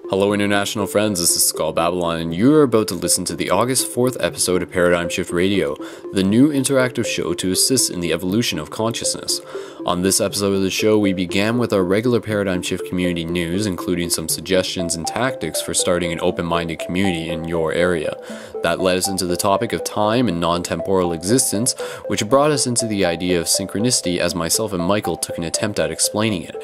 Hello international friends, this is Skull Babylon, and you are about to listen to the August 4th episode of Paradigm Shift Radio, the new interactive show to assist in the evolution of consciousness. On this episode of the show, we began with our regular Paradigm Shift community news, including some suggestions and tactics for starting an open-minded community in your area. That led us into the topic of time and non-temporal existence, which brought us into the idea of synchronicity as myself and Michael took an attempt at explaining it.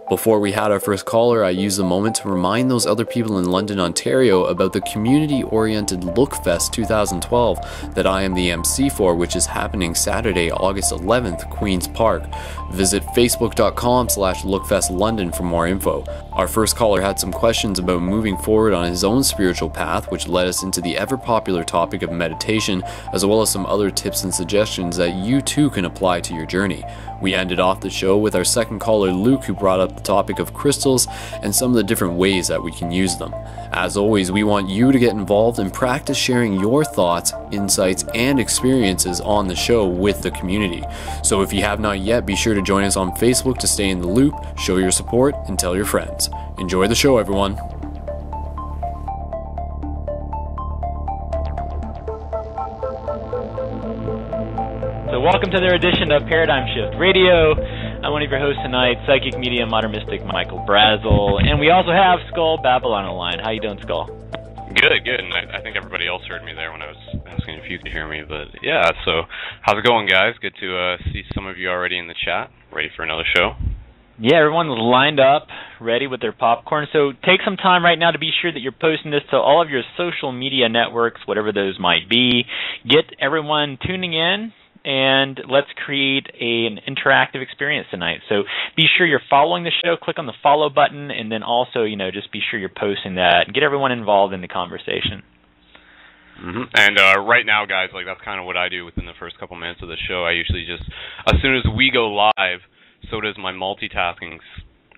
Before we had our first caller, I used the moment to remind those other people in London, Ontario about the community-oriented Lookfest 2012 that I am the MC for, which is happening Saturday, August 11th, Queen's Park. Visit facebook.com/lookfestlondon for more info. Our first caller had some questions about moving forward on his own spiritual path, which led us into the ever-popular topic of meditation, as well as some other tips and suggestions that you too can apply to your journey. We ended off the show with our second caller, Luke, who brought up the topic of crystals and some of the different ways that we can use them. As always, we want you to get involved and practice sharing your thoughts, insights, and experiences on the show with the community. So if you have not yet, be sure to join us on Facebook to stay in the loop, show your support, and tell your friends. Enjoy the show, everyone. So welcome to their edition of Paradigm Shift Radio. I'm one of your hosts tonight, psychic medium, modern mystic Michael Brazel, and we also have Skull Babylon on the line. How you doing, Skull? Good. And I think everybody else heard me there when I was asking if you could hear me. But yeah, so how's it going, guys? Good to see some of you already in the chat, ready for another show. Yeah, everyone's lined up, ready with their popcorn. So take some time right now to be sure that you're posting this to all of your social media networks, whatever those might be. Get everyone tuning in, and let's create an interactive experience tonight. So be sure you're following the show. Click on the follow button, and then also, just be sure you're posting that and get everyone involved in the conversation. Mm-hmm. And right now, guys, that's kind of what I do within the first couple minutes of the show. I usually just, as soon as we go live, so does my multitasking.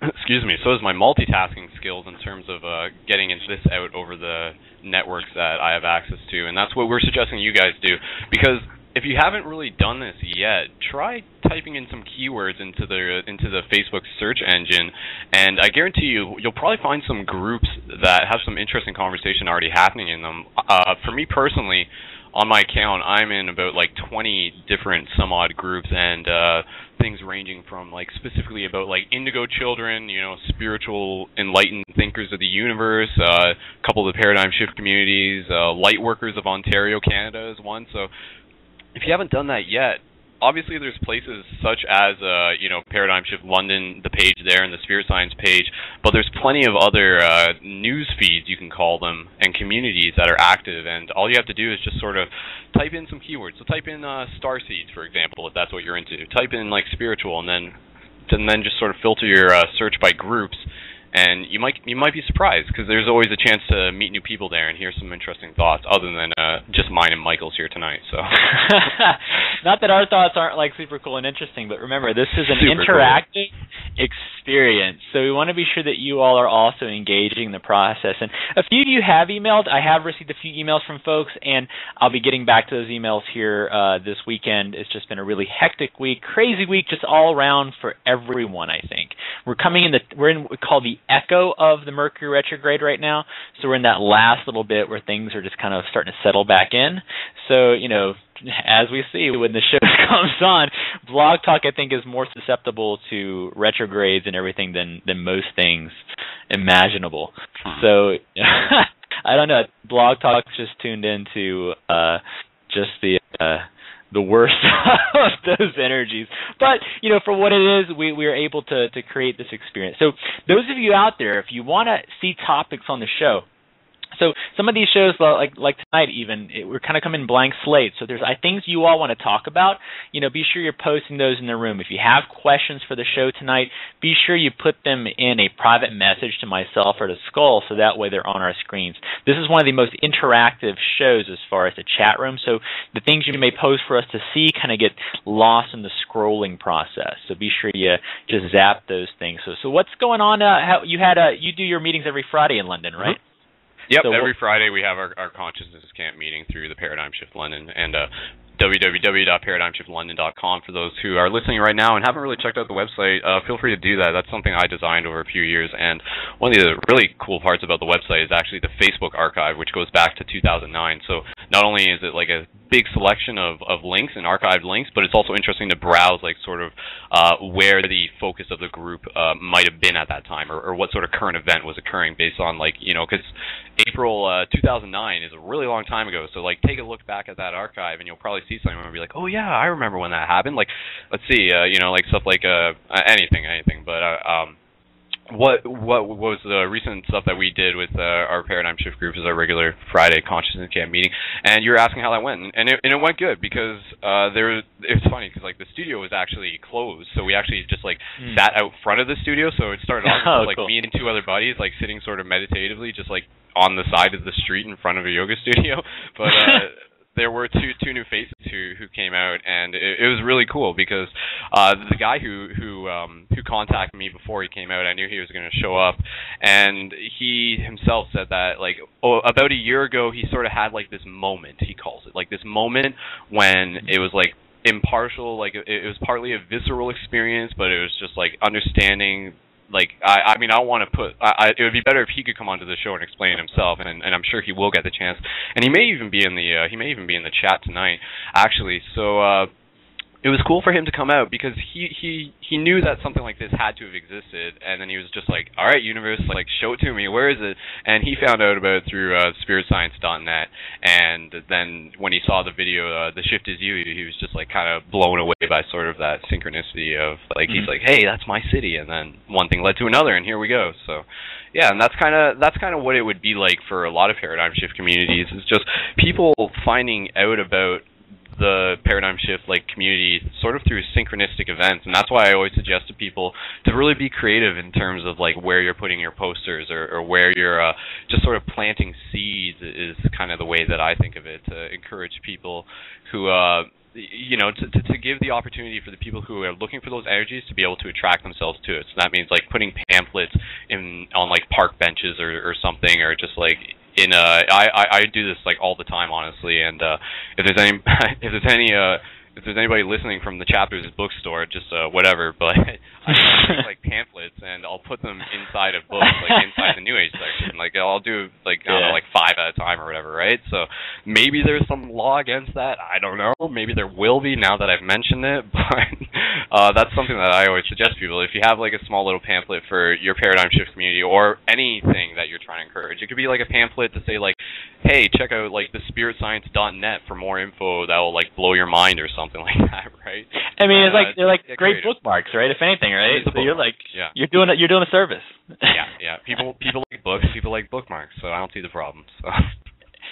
So does my multitasking skills in terms of getting this out over the networks that I have access to, and that's what we're suggesting you guys do, because if you haven't really done this yet, try typing in some keywords into the Facebook search engine, and I guarantee you'll probably find some groups that have some interesting conversation already happening in them. For me personally, on my account, I'm in about 20 different some odd groups, and things ranging from specifically about indigo children, spiritual enlightened thinkers of the universe, a couple of the Paradigm Shift communities, light workers of Ontario, Canada is one. So if you haven't done that yet, obviously there's places such as Paradigm Shift London, the page there, and the Spirit Science page, but there's plenty of other news feeds, you can call them, and communities that are active, and all you have to do is just sort of type in some keywords. So type in starseeds, for example, if that's what you're into. Type in spiritual, and then just sort of filter your search by groups. And you might be surprised, because there's always a chance to meet new people there and hear some interesting thoughts, other than just mine and Michael's here tonight. So, not that our thoughts aren't super cool and interesting, but remember, this is an interactive experience. So we want to be sure that you all are also engaging in the process. And a few of you have emailed. I have received a few emails from folks, and I'll be getting back to those emails here this weekend. It's just been a really hectic week, crazy week, just all around for everyone. I think we're in what we call the echo of the Mercury retrograde right now, so we're in that last little bit where things are just kind of starting to settle back in. So, as we see when the show comes on, Blog Talk, I think, is more susceptible to retrogrades and everything than most things imaginable. So, I don't know. Blog Talk's just tuned into just the worst of those energies. But, for what it is, we are able to create this experience. So those of you out there, if you want to see topics on the show, so some of these shows, like tonight even, we're kind of coming blank slate. So there's things you all want to talk about. Be sure you're posting those in the room. If you have questions for the show tonight, be sure you put them in a private message to myself or to Skull, so that way they're on our screens. This is one of the most interactive shows as far as the chat room. So the things you may post for us to see kind of get lost in the scrolling process. So be sure you just zap those things. So what's going on? You do your meetings every Friday in London, right? Mm-hmm. Yep, so every Friday we have our Consciousness Camp meeting through the Paradigm Shift London, and www.paradigmshiftlondon.com for those who are listening right now and haven't really checked out the website. Feel free to do that. That's something I designed over a few years, and one of the really cool parts about the website is actually the Facebook archive, which goes back to 2009. So not only is it like a big selection of links and archived links, but it's also interesting to browse like sort of where the focus of the group might have been at that time, or what sort of current event was occurring based on, like, you know, because April 2009 is a really long time ago. So like take a look back at that archive and you'll probably see something and be like, oh yeah, I remember when that happened. Like, let's see, you know, like stuff like anything. But what was the recent stuff that we did with our Paradigm Shift group is our regular Friday consciousness camp meeting, and you're asking how that went, and it went good because it's funny because like the studio was actually closed, so we actually just like sat out front of the studio, so it started off with like cool. Me and two other buddies like sitting sort of meditatively just like on the side of the street in front of a yoga studio, but there were two new faces who came out, and it was really cool because the guy who contacted me before he came out, I knew he was going to show up, and he himself said that like about a year ago he sort of had like this moment, he calls it, like this moment when it was like impartial, like it was partly a visceral experience, but it was just like understanding. Like I mean, I want to put. It would be better if he could come onto the show and explain himself, and I'm sure he will get the chance. And he may even be in the chat tonight, actually. So it was cool for him to come out because he knew that something like this had to have existed, and then he was just like, all right, universe, like show it to me. Where is it? And he found out about it through spiritscience.net, and then when he saw the video, The Shift Is You, he was just like kind of blown away by sort of that synchronicity of like he's like, hey, that's my city, and then one thing led to another, and here we go. So yeah, and that's kind of what it would be like for a lot of paradigm shift communities. It's just people finding out about the paradigm shift like community sort of through synchronistic events, and that's why I always suggest to people to really be creative in terms of like where you're putting your posters or where you're just sort of planting seeds is kind of the way that I think of it, to encourage people who you know, to give the opportunity for the people who are looking for those energies to be able to attract themselves to it. So that means like putting pamphlets on like park benches or something, or just like in I do this like all the time, honestly, and if there's anybody listening from the Chapters bookstore, just whatever, but I make like pamphlets and I'll put them inside of books, like inside the New Age section. Like I'll do like I don't know, like 5 at a time or whatever, right? So maybe there's some law against that. I don't know. Maybe there will be now that I've mentioned it, but that's something that I always suggest to people. If you have like a small little pamphlet for your paradigm shift community or anything that you're trying to encourage, it could be like a pamphlet to say like, hey, check out like the spiritscience.net for more info that will like blow your mind or something like that, right? I mean, it's like they're like great bookmarks, right? If anything, right? So you're like, you're doing a service. Yeah. People like books. People like bookmarks. So I don't see the problem. So.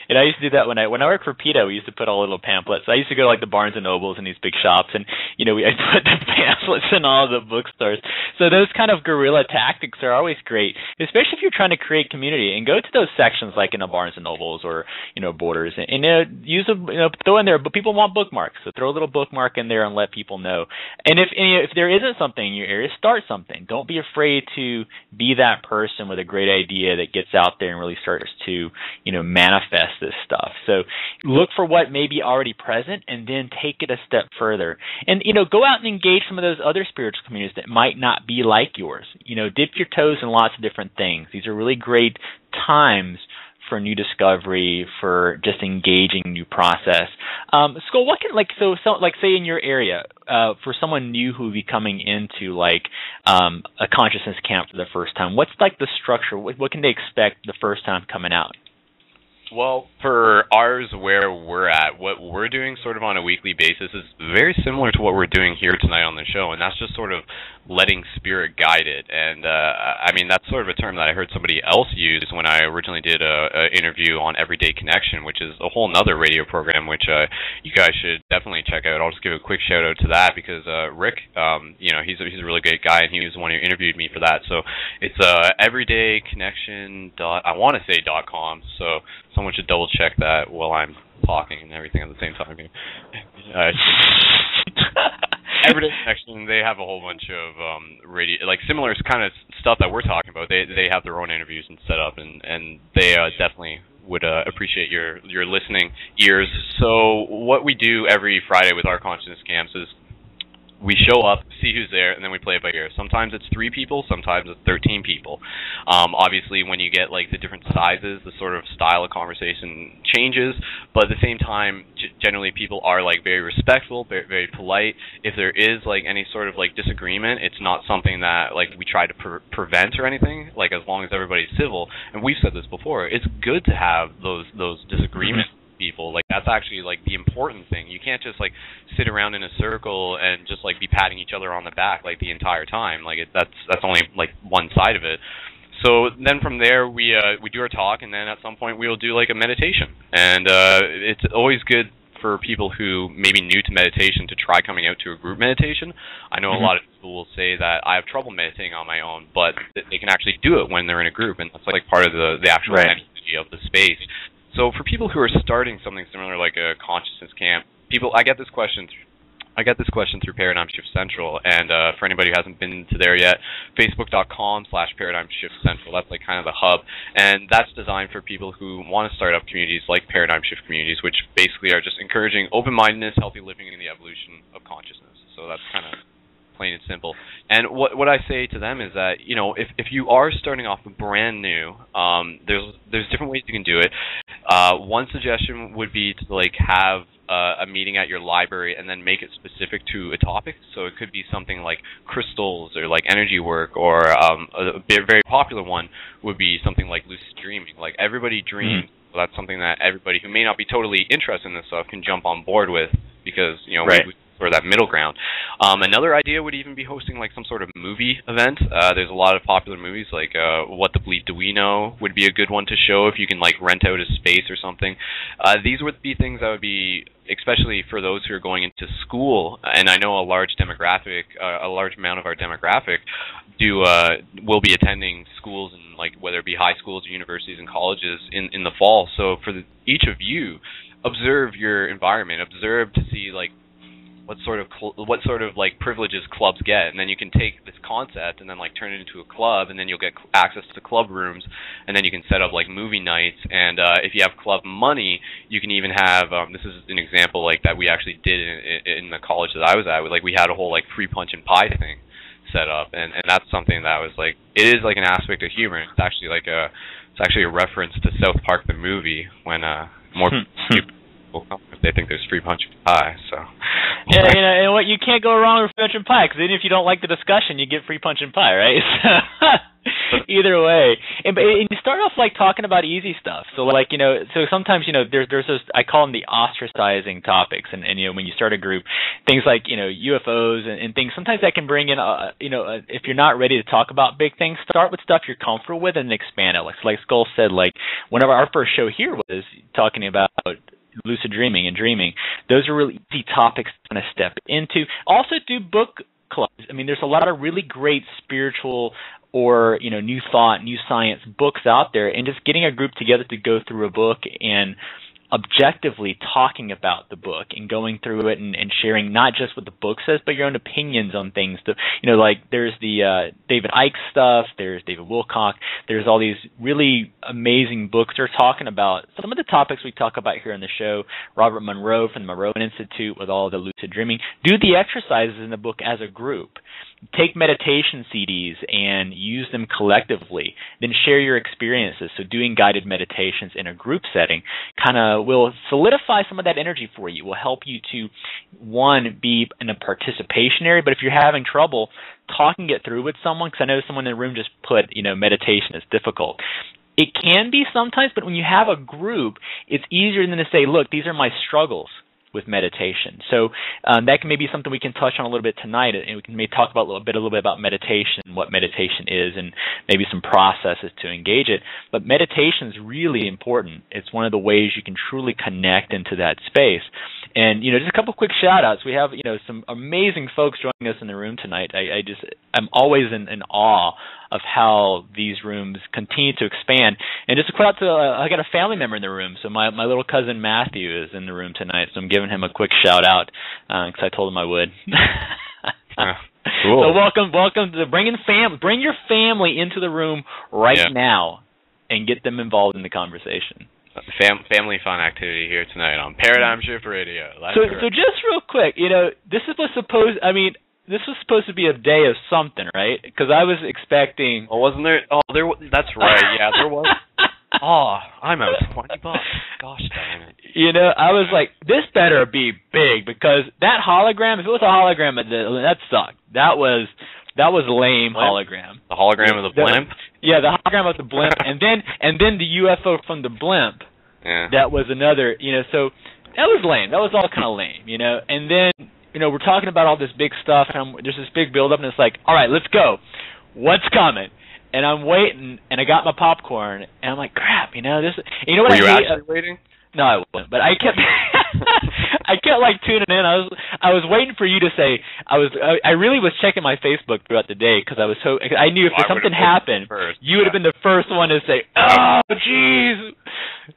And I used to do that when I worked for PETA. We used to put all little pamphlets. I used to go to like the Barnes and Nobles and these big shops, and you know, I put the pamphlets in all the bookstores. So those kind of guerrilla tactics are always great, especially if you're trying to create community. And go to those sections like in a Barnes and Nobles or Borders, and use them. Throw in there. But people want bookmarks, so throw a little bookmark in there and let people know. And if there isn't something in your area, start something. Don't be afraid to be that person with a great idea that gets out there and really starts to manifest this stuff. So look for what may be already present and then take it a step further. And, go out and engage some of those other spiritual communities that might not be like yours. Dip your toes in lots of different things. These are really great times for new discovery, for just engaging new process. So what can, say in your area, for someone new who would be coming into like a consciousness camp for the first time, what's like the structure? What can they expect the first time coming out? Well, for ours, where we're at, what we're doing sort of on a weekly basis is very similar to what we're doing here tonight on the show, and that's just sort of letting spirit guide it. And I mean, that's sort of a term that I heard somebody else use when I originally did an interview on Everyday Connection, which is a whole nother radio program, which you guys should definitely check out. I'll just give a quick shout out to that because Rick, he's a really great guy, and he was the one who interviewed me for that. So it's everydayconnection.com. So someone should double check that while I'm talking and everything at the same time. Everyday Connection, they have a whole bunch of radio, like similar kind of stuff that we're talking about. They have their own interviews and set up, and they definitely would appreciate your listening ears. So what we do every Friday with our consciousness camps is we show up, see who's there, and then we play it by ear. Sometimes it's 3 people, sometimes it's 13 people. Obviously, when you get like the different sizes, the sort of style of conversation changes. But at the same time, generally people are like very respectful, very, very polite. If there is like any sort of like disagreement, it's not something that like we try to prevent or anything. Like as long as everybody's civil, and we've said this before, it's good to have those disagreements. People, like that's actually like the important thing. You can't just like sit around in a circle and just like be patting each other on the back like the entire time. Like that's only like one side of it. So then from there we do our talk, and then at some point we'll do like a meditation. And it's always good for people who may be new to meditation to try coming out to a group meditation. I know a lot of people will say that I have trouble meditating on my own, but they can actually do it when they're in a group, and that's like part of the actual energy of the space. So for people who are starting something similar like a consciousness camp, I get this question through Paradigm Shift Central, and for anybody who hasn't been to there yet, facebook.com/Paradigm Shift Central. That's like kind of the hub, and that's designed for people who want to start up communities like Paradigm Shift communities, which basically are just encouraging open-mindedness, healthy living, and the evolution of consciousness. So that's kind of plain and simple. And what I say to them is that, you know, if you are starting off brand new, there's different ways you can do it. One suggestion would be to like have a meeting at your library and then make it specific to a topic. So it could be something like crystals or like energy work, or a very popular one would be something like lucid dreaming. Like everybody dreams. So that's something that everybody who may not be totally interested in this stuff can jump on board with, because, you know, or that middle ground. Another idea would even be hosting like some sort of movie event. There's a lot of popular movies, like What the Bleep Do We Know would be a good one to show if you can like rent out a space or something. These would be things that would be, especially for those who are going into school, and I know a large amount of our demographic will be attending schools, and like whether it be high schools or universities and colleges in the fall. So for each of you, observe your environment, observe to see like what sort of like privileges clubs get, and then you can take this concept and then like turn it into a club, and then you'll get access to club rooms, and then you can set up like movie nights. And if you have club money, you can even have this is an example like that we actually did in the college that I was at. Like we had a whole like free punch and pie thing set up, and that's something that was like, it is like an aspect of humor. It's actually a reference to South Park the movie, when more people come if they think there's free punch and pie. So yeah, you know, and what, you can't go wrong with punch and pie, because even if you don't like the discussion, you get free punch and pie, right? Either way, and you start off like talking about easy stuff. So like, you know, so sometimes, you know, there's those, I call them the ostracizing topics, and you know, when you start a group, things like, you know, UFOs and things, sometimes that can bring in you know, if you're not ready to talk about big things, start with stuff you're comfortable with and expand it. Like Skull said, like whenever our first show here was talking about lucid dreaming and dreaming, those are really easy topics to kind of step into. Also do book clubs. I mean, there's a lot of really great spiritual or, you know, new thought, new science books out there, and just getting a group together to go through a book and objectively talking about the book and going through it and sharing not just what the book says, but your own opinions on things. You know, like there's the David Icke stuff, there's David Wilcock, there's all these really amazing books that are talking about some of the topics we talk about here on the show. Robert Monroe from the Monroe Institute with all the lucid dreaming. Do the exercises in the book as a group. Take meditation CDs and use them collectively. Then share your experiences. So doing guided meditations in a group setting kind of will solidify some of that energy for you. Will help you to, one, be in a participation area. But if you're having trouble talking it through with someone, because I know someone in the room just put, you know, meditation is difficult. It can be sometimes, but when you have a group, it's easier than to say, look, these are my struggles with meditation. So that can maybe something we can touch on a little bit tonight, and we can maybe talk about a little bit about meditation, what meditation is, and maybe some processes to engage it. But meditation is really important. It's one of the ways you can truly connect into that space. And, you know, just a couple quick shout outs. We have, you know, some amazing folks joining us in the room tonight. I'm always in awe of how these rooms continue to expand. And just a quick out to, I got a family member in the room. So my little cousin Matthew is in the room tonight. So I'm giving him a quick shout out because I told him I would. Cool. So welcome to bring your family into the room now and get them involved in the conversation. Family fun activity here tonight on Paradigm Shift Radio. So just real quick, this was supposed to be a day of something, right? Because I was expecting. Oh, wasn't there? Oh, that's right. Yeah, there was. Oh, I'm out $20. Gosh dang it. I was like, this better be big, because that hologram, if it was a hologram, that sucked. That was lame hologram. The hologram of the blimp? Yeah, the hologram of the blimp, and then the UFO from the blimp. Yeah. That was another, so that was lame. That was all kind of lame, And then, we're talking about all this big stuff, and there's this big build-up, and it's like, all right, let's go. What's coming? And I'm waiting, and I got my popcorn, and I'm like, crap, this. You know what? Were you actually waiting? No, I wasn't. But I kept, I kept like tuning in. I was waiting for you to say. I really was checking my Facebook throughout the day, because I knew if something happened, you would have been the first one to say, "Oh, jeez,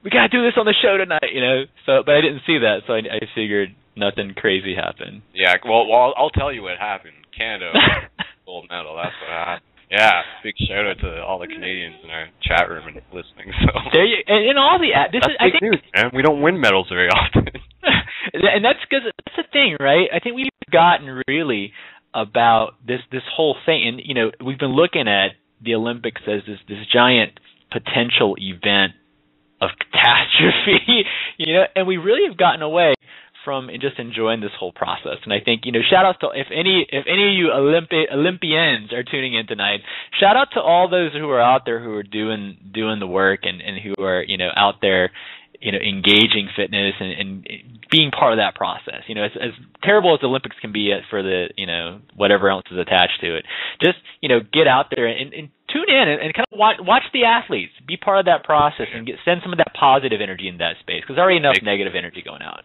we gotta do this on the show tonight," So, but I didn't see that, so I figured nothing crazy happened. Yeah, well, I'll tell you what happened. Canada gold medal. That's what happened. Yeah, big shout out to all the Canadians in our chat room and listening. So there you, and all the that's big news, man. We don't win medals very often. And that's because that's the thing, right? I think we've forgotten really about this whole thing, and we've been looking at the Olympics as this giant potential event of catastrophe, and we really have gotten away from just enjoying this whole process. And I think, shout out to if any of you Olympians are tuning in tonight, shout out to all those who are out there who are doing the work and who are, out there, engaging fitness and being part of that process. As terrible as the Olympics can be for the, whatever else is attached to it, just, get out there and tune in and kind of watch the athletes, be part of that process, and send some of that positive energy in that space, because there's already enough negative energy going out.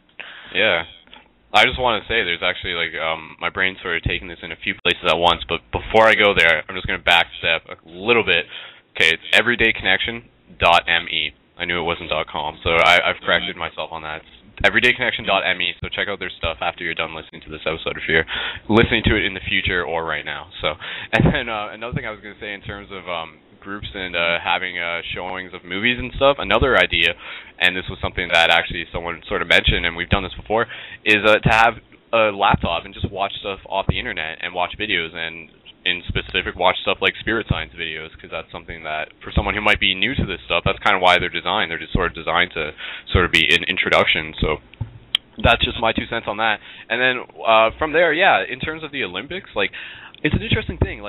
Yeah. I just want to say there's actually, my brain sort of taking this in a few places at once, but before I go there, I'm just going to backstep a little bit. Okay, it's everydayconnection.me. I knew it wasn't .com, so I've corrected myself on that. It's everydayconnection.me, so check out their stuff after you're done listening to this episode, if you're listening to it in the future or right now. So, and then another thing I was going to say in terms of groups and having showings of movies and stuff, another idea, and this was something that actually someone sort of mentioned, and we've done this before, is to have a laptop and just watch stuff off the internet and watch videos, and in specific watch stuff like spirit science videos, because that's something that for someone who might be new to this stuff, that's kind of why they're designed. They're just sort of designed to sort of be an introduction. So that's just my 2 cents on that. And then from there, yeah, in terms of the Olympics, it's an interesting thing.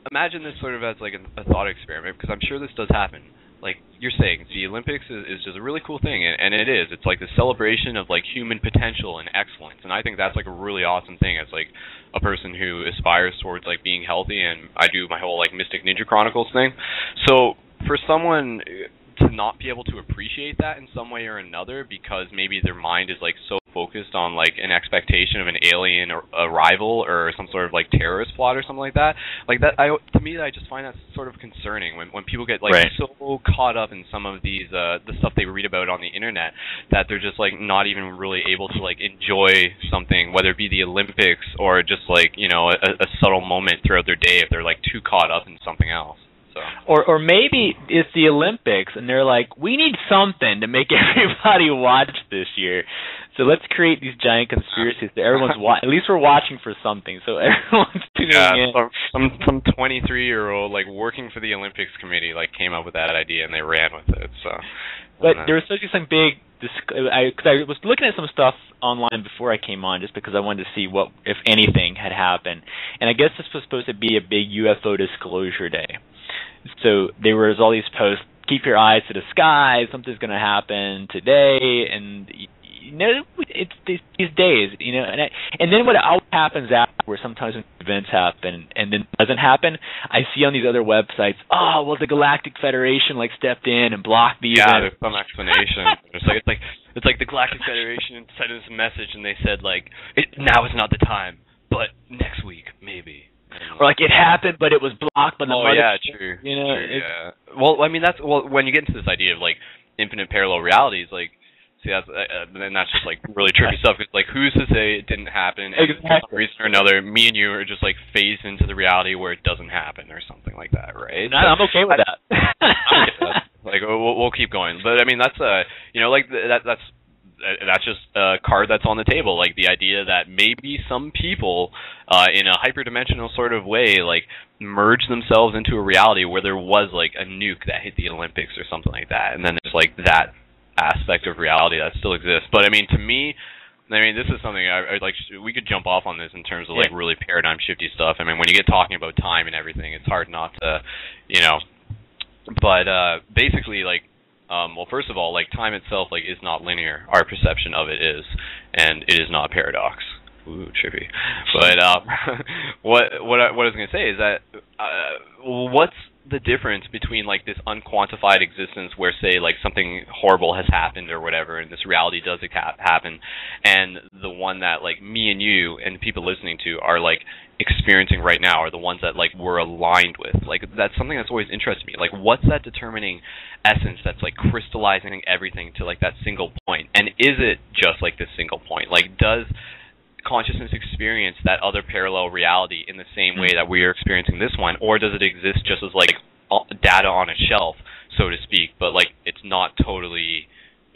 Imagine this sort of as a thought experiment, because I'm sure this does happen. Like you're saying, the Olympics is just a really cool thing, and it is. It's like the celebration of human potential and excellence, and I think that's a really awesome thing as a person who aspires towards being healthy, and I do my whole Mystic Ninja Chronicles thing. So for someone to not be able to appreciate that in some way or another, because maybe their mind is so focused on an expectation of an alien arrival or some sort of terrorist plot or something like that, to me I just find that sort of concerning when people get so caught up in some of these the stuff they read about on the internet, that they're just not even really able to enjoy something, whether it be the Olympics or just a subtle moment throughout their day, if they're too caught up in something else. Or maybe it's the Olympics, and they're we need something to make everybody watch this year. So let's create these giant conspiracies that everyone's at least we're watching for something. So everyone's tuning in. Some 23-year-old working for the Olympics committee came up with that idea, and they ran with it. So, but there was supposed to be some big. Because I was looking at some stuff online before I came on, just because I wanted to see what, if anything, had happened. And I guess this was supposed to be a big UFO disclosure day. So there was all these posts, keep your eyes to the sky, something's going to happen today, and it's these days, and then what happens afterwards, sometimes when events happen and then doesn't happen, I see on these other websites, the Galactic Federation stepped in and blocked the event. Yeah, there's some explanation. It's like the Galactic Federation sent us a message and they said now is not the time, but next week maybe. Or it happened, but it was blocked by the mother. Yeah, true. True, yeah. Well, I mean, when you get into this idea of infinite parallel realities, see, then that's just really trippy stuff. Because who's to say it didn't happen? And for some reason or another, me and you are just phased into the reality where it doesn't happen, or something like that, right? I'm okay with that. we'll keep going. But I mean, that's that's just a card that's on the table. Like the idea that maybe some people, in a hyperdimensional sort of way, like merge themselves into a reality where there was like a nuke that hit the Olympics or something like that, and then there's like that aspect of reality that still exists. But I mean, to me, this is something I like. We could jump off on this in terms of like really paradigm shifty stuff. I mean, when you get talking about time and everything, it's hard not to, But basically, like, well, first of all, like time itself, like, is not linear. Our perception of it is, and it is not a paradox. Ooh, trippy. But what I was going to say is that what's the difference between like this unquantified existence where, say, like something horrible has happened or whatever, and this reality does happen, and the one that like me and you and people listening to are like experiencing right now, are the ones that like we're aligned with? Like, that's something that's always interested me. Like, what's that determining essence that's like crystallizing everything to like that single point? And is it just like this single point? Like, does consciousness experience that other parallel reality in the same way that we are experiencing this one, or does it exist just as like data on a shelf, so to speak, but like it's not totally,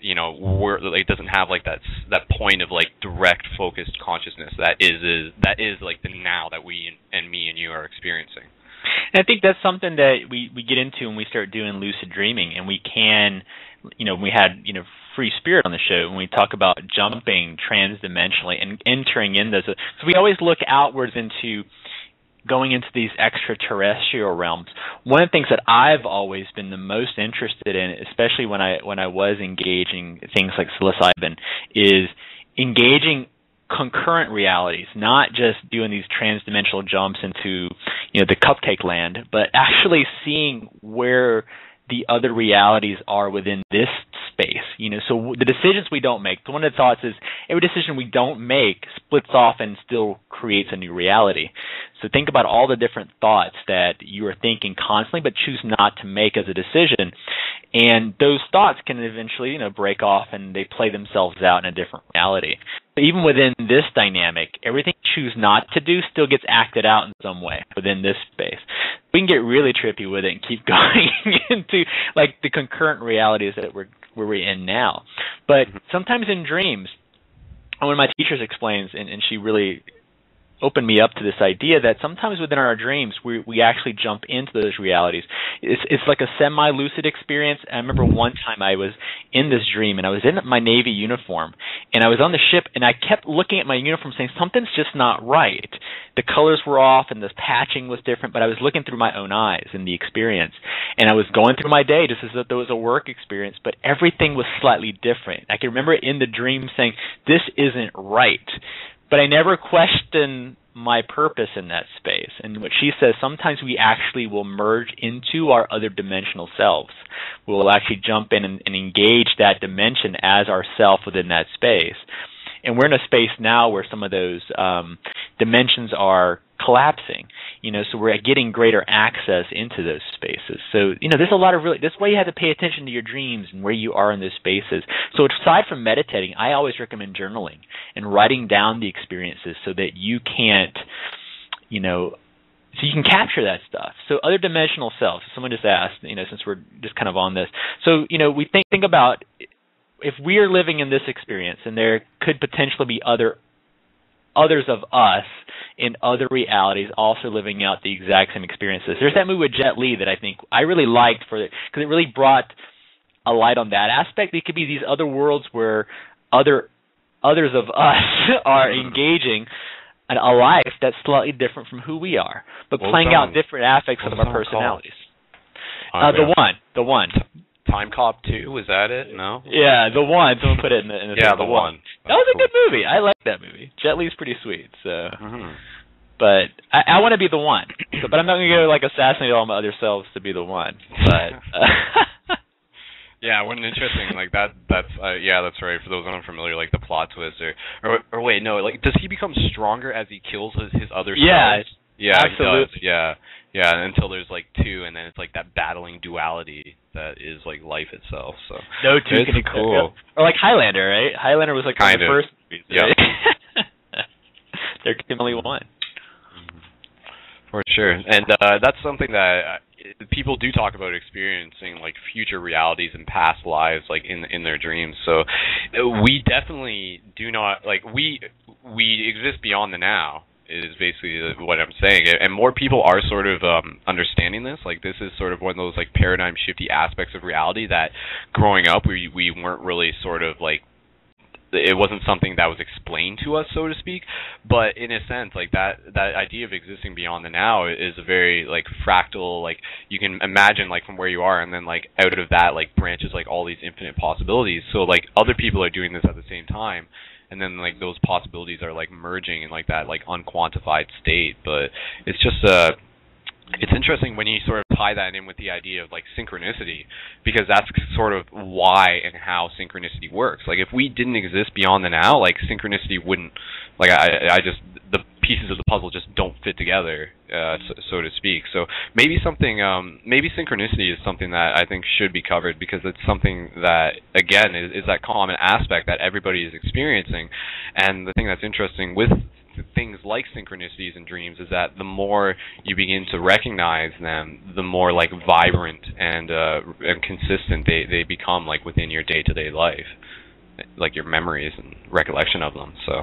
it doesn't have like that point of like direct focused consciousness that is like the now that we and me and you are experiencing. And I think that's something that we get into when we start doing lucid dreaming, and we can, we had, Free Spirit on the show, when we talk about jumping transdimensionally and entering in those. So we always look outwards into going into these extraterrestrial realms. One of the things that I've always been the most interested in, especially when I was engaging things like psilocybin, is engaging concurrent realities, not just doing these transdimensional jumps into, the cupcake land, but actually seeing where the other realities are within this space. So the decisions we don't make, one of the thoughts is every decision we don't make splits off and still creates a new reality. So think about all the different thoughts that you are thinking constantly but choose not to make as a decision. And those thoughts can eventually, break off and they play themselves out in a different reality. But even within this dynamic, everything you choose not to do still gets acted out in some way within this space. We can get really trippy with it and keep going into like the concurrent realities that we're in now. But sometimes in dreams, one of my teachers explains, and she really opened me up to this idea that sometimes within our dreams we actually jump into those realities. It's like a semi-lucid experience. I remember one time I was in this dream and I was in my Navy uniform and I was on the ship and I kept looking at my uniform saying something's just not right. The colors were off and the patching was different, but I was looking through my own eyes in the experience, and I was going through my day just as if there was a work experience, but everything was slightly different. I can remember in the dream saying, this isn't right. But I never questioned my purpose in that space. And what she says, sometimes we actually will merge into our other dimensional selves. We'll actually jump in and engage that dimension as ourself within that space. And we're in a space now where some of those dimensions are collapsing, so we're getting greater access into those spaces. So, there's a lot of that's why you have to pay attention to your dreams and where you are in those spaces. So aside from meditating, I always recommend journaling and writing down the experiences so that you can't, so you can capture that stuff. So other dimensional selves, someone just asked, since we're just kind of on this. So, we think about if we are living in this experience and there could potentially be others of us in other realities also living out the exact same experiences. There's that movie with Jet Li that I think I really liked because it really brought a light on that aspect. It could be these other worlds where others of us are engaging in a life that's slightly different from who we are, but playing out different aspects of our personalities. The one. Time Cop 2, was that it? No? Yeah, The One. Someone put it in the yeah, The One. That was a good movie. I like that movie. Jet Li's pretty sweet. So, But I want to be the one. But I'm not going to go like assassinate all my other selves to be the one. But yeah, what an interesting like that's that's right. For those unfamiliar, like the plot twist or wait, no, like does he become stronger as he kills his other selves? Yeah, absolutely. He does. Yeah, until there's like two, and then it's like that battling duality that is like life itself. So no two can exist. Cool. Or like Highlander, right? Highlander was like one of the first movies. Right? Yeah. There can only one. For sure, and that's something that people do talk about experiencing like future realities and past lives like in their dreams. So we definitely do not like we exist beyond the now is basically what I'm saying, and more people are sort of understanding this. Like this is sort of one of those like paradigm shifty aspects of reality that growing up we weren't really sort of like, it wasn't something that was explained to us, so to speak. But in a sense, like that idea of existing beyond the now is a very like fractal, like you can imagine like from where you are, and then like out of that like branches like all these infinite possibilities. So like other people are doing this at the same time, and then like those possibilities are like merging in like that like unquantified state. But it's just it's interesting when you sort of tie that in with the idea of like synchronicity, because that's sort of why and how synchronicity works. Like if we didn't exist beyond the now, like synchronicity wouldn't, like I just, the pieces of the puzzle just don't fit together, so to speak. So maybe something, maybe synchronicity is something that I think should be covered, because it's something that, again, is that common aspect that everybody is experiencing. And the thing that's interesting with things like synchronicities and dreams is that the more you begin to recognize them, the more like vibrant and consistent they become like within your day-to-day life, like your memories and recollection of them. So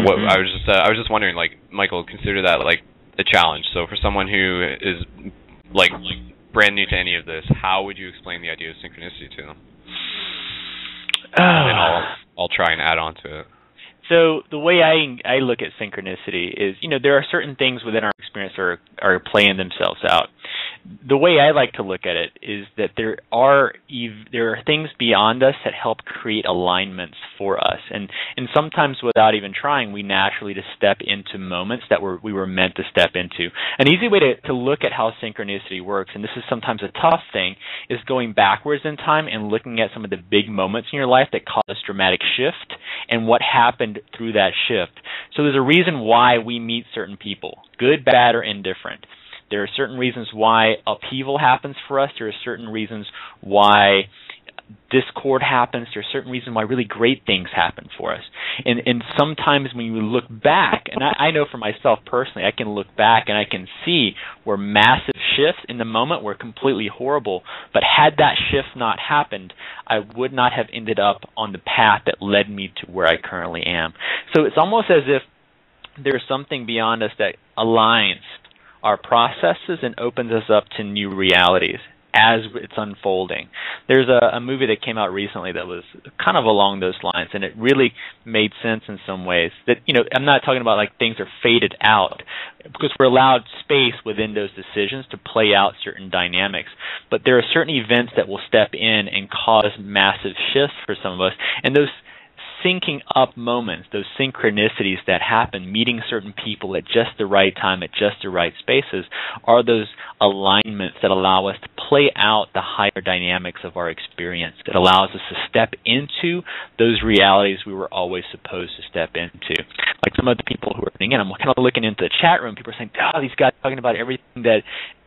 what I was just wondering, like, Michael, consider that like a challenge. So for someone who is like brand new to any of this, how would you explain the idea of synchronicity to them? And then I'll try and add on to it. So the way I look at synchronicity is, there are certain things within our experience are playing themselves out. The way I like to look at it is that there are things beyond us that help create alignments for us, and sometimes without even trying, we naturally just step into moments that we were meant to step into. An easy way to look at how synchronicity works, and this is sometimes a tough thing, is going backwards in time and looking at some of the big moments in your life that caused dramatic shift and what happened through that shift. So there's a reason why we meet certain people, good, bad, or indifferent. There are certain reasons why upheaval happens for us. There are certain reasons why discord happens. There are certain reasons why really great things happen for us. And sometimes when you look back, and I know for myself personally, I can look back and I can see where massive shifts in the moment were completely horrible. But had that shift not happened, I would not have ended up on the path that led me to where I currently am. So it's almost as if there's something beyond us that aligns our processes and opens us up to new realities as it's unfolding. There's a movie that came out recently that was kind of along those lines, and it really made sense in some ways. That, I'm not talking about like things are faded out, because we're allowed space within those decisions to play out certain dynamics. But there are certain events that will step in and cause massive shifts for some of us, and those syncing up moments, those synchronicities that happen, meeting certain people at just the right time, at just the right spaces, are those alignments that allow us to play out the higher dynamics of our experience, that allows us to step into those realities we were always supposed to step into. Like some of the people who are tuning in, I'm kind of looking into the chat room, people are saying, these guys are talking about everything that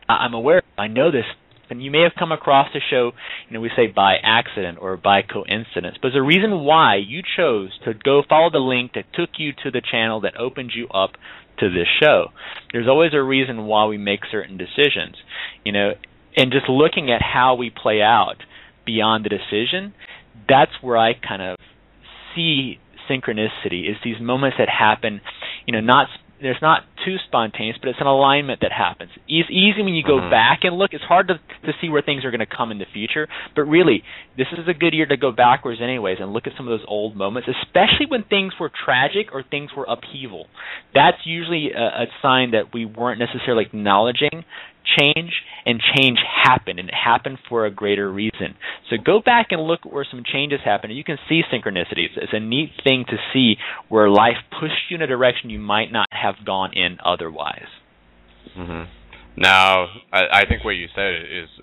I'm aware of. I know this. And you may have come across the show, we say by accident or by coincidence. But there's a reason why you chose to go follow the link that took you to the channel that opened you up to this show. There's always a reason why we make certain decisions, and just looking at how we play out beyond the decision, that's where I kind of see synchronicity, is these moments that happen, there's not too spontaneous, but it's an alignment that happens. It's easy when you go back and look. It's hard to see where things are going to come in the future. But really, this is a good year to go backwards anyways and look at some of those old moments, especially when things were tragic or things were upheaval. That's usually a sign that we weren't necessarily acknowledging change, and change happened, and it happened for a greater reason. So go back and look where some changes happen, and you can see synchronicities. It's a neat thing to see where life pushed you in a direction you might not have gone in otherwise. Now, I think what you said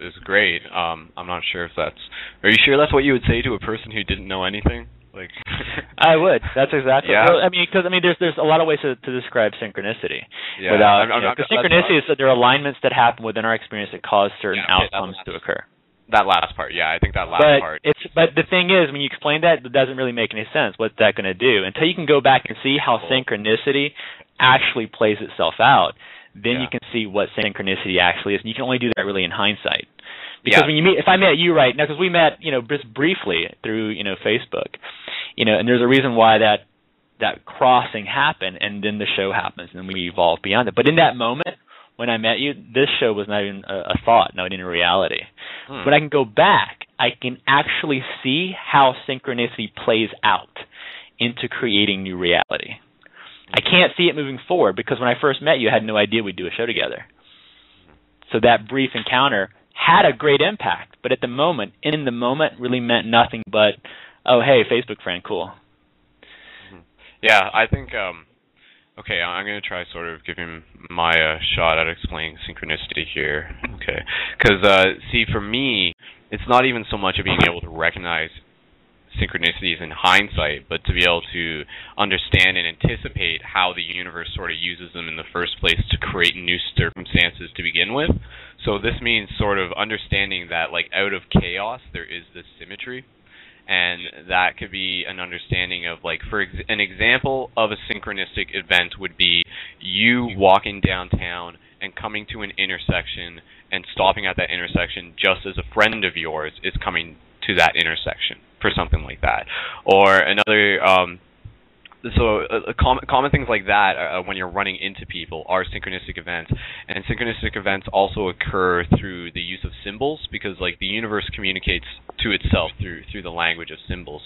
is great. I'm not sure if that's... Are you sure that's what you would say to a person who didn't know anything? Like, I would. That's exactly. Yeah. Well, there's a lot of ways to describe synchronicity. Yeah. Without synchronicity is that there are alignments that happen within our experience that cause certain outcomes to occur. That last part, I think that last part. But the thing is, when you explain that, it doesn't really make any sense. What's that going to do? Until you can go back and see how synchronicity actually plays itself out, then you can see what synchronicity actually is. And you can only do that really in hindsight. Because when you meet, if I met you right now, because we met, just briefly through, Facebook, and there's a reason why that crossing happened, and then the show happens, and then we evolve beyond it. But in that moment, when I met you, this show was not even a thought, not even a reality. When I can go back, I can actually see how synchronicity plays out into creating new reality. I can't see it moving forward because when I first met you, I had no idea we'd do a show together. So that brief encounter had a great impact, but in the moment really meant nothing but, oh, hey, Facebook friend, cool. Yeah, I think, okay, I'm going to try sort of giving my shot at explaining synchronicity here, okay? Because, see, for me, it's not even so much of being able to recognize synchronicities in hindsight, but to be able to understand and anticipate how the universe sort of uses them in the first place to create new circumstances to begin with. So this means sort of understanding that, like, out of chaos, there is this symmetry. And that could be an understanding of, like, for an example of a synchronistic event would be you walking downtown and coming to an intersection and stopping at that intersection just as a friend of yours is coming to that intersection, for something like that. Or another, common things like that when you're running into people are synchronistic events. And synchronistic events also occur through the use of symbols, because, like, the universe communicates to itself through the language of symbols.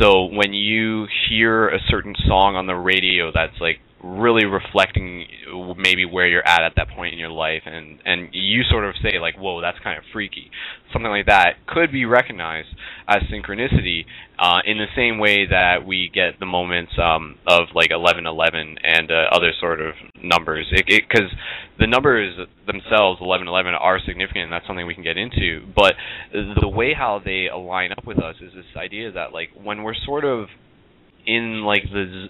So when you hear a certain song on the radio that's, like, really reflecting maybe where you're at that point in your life, and you sort of say, like, whoa, that's kind of freaky. Something like that could be recognized as synchronicity in the same way that we get the moments of, like, 1111 and other sort of numbers. Because the numbers themselves, 1111, are significant, and that's something we can get into. But the way how they align up with us is this idea that, like, when we're sort of in, like, there's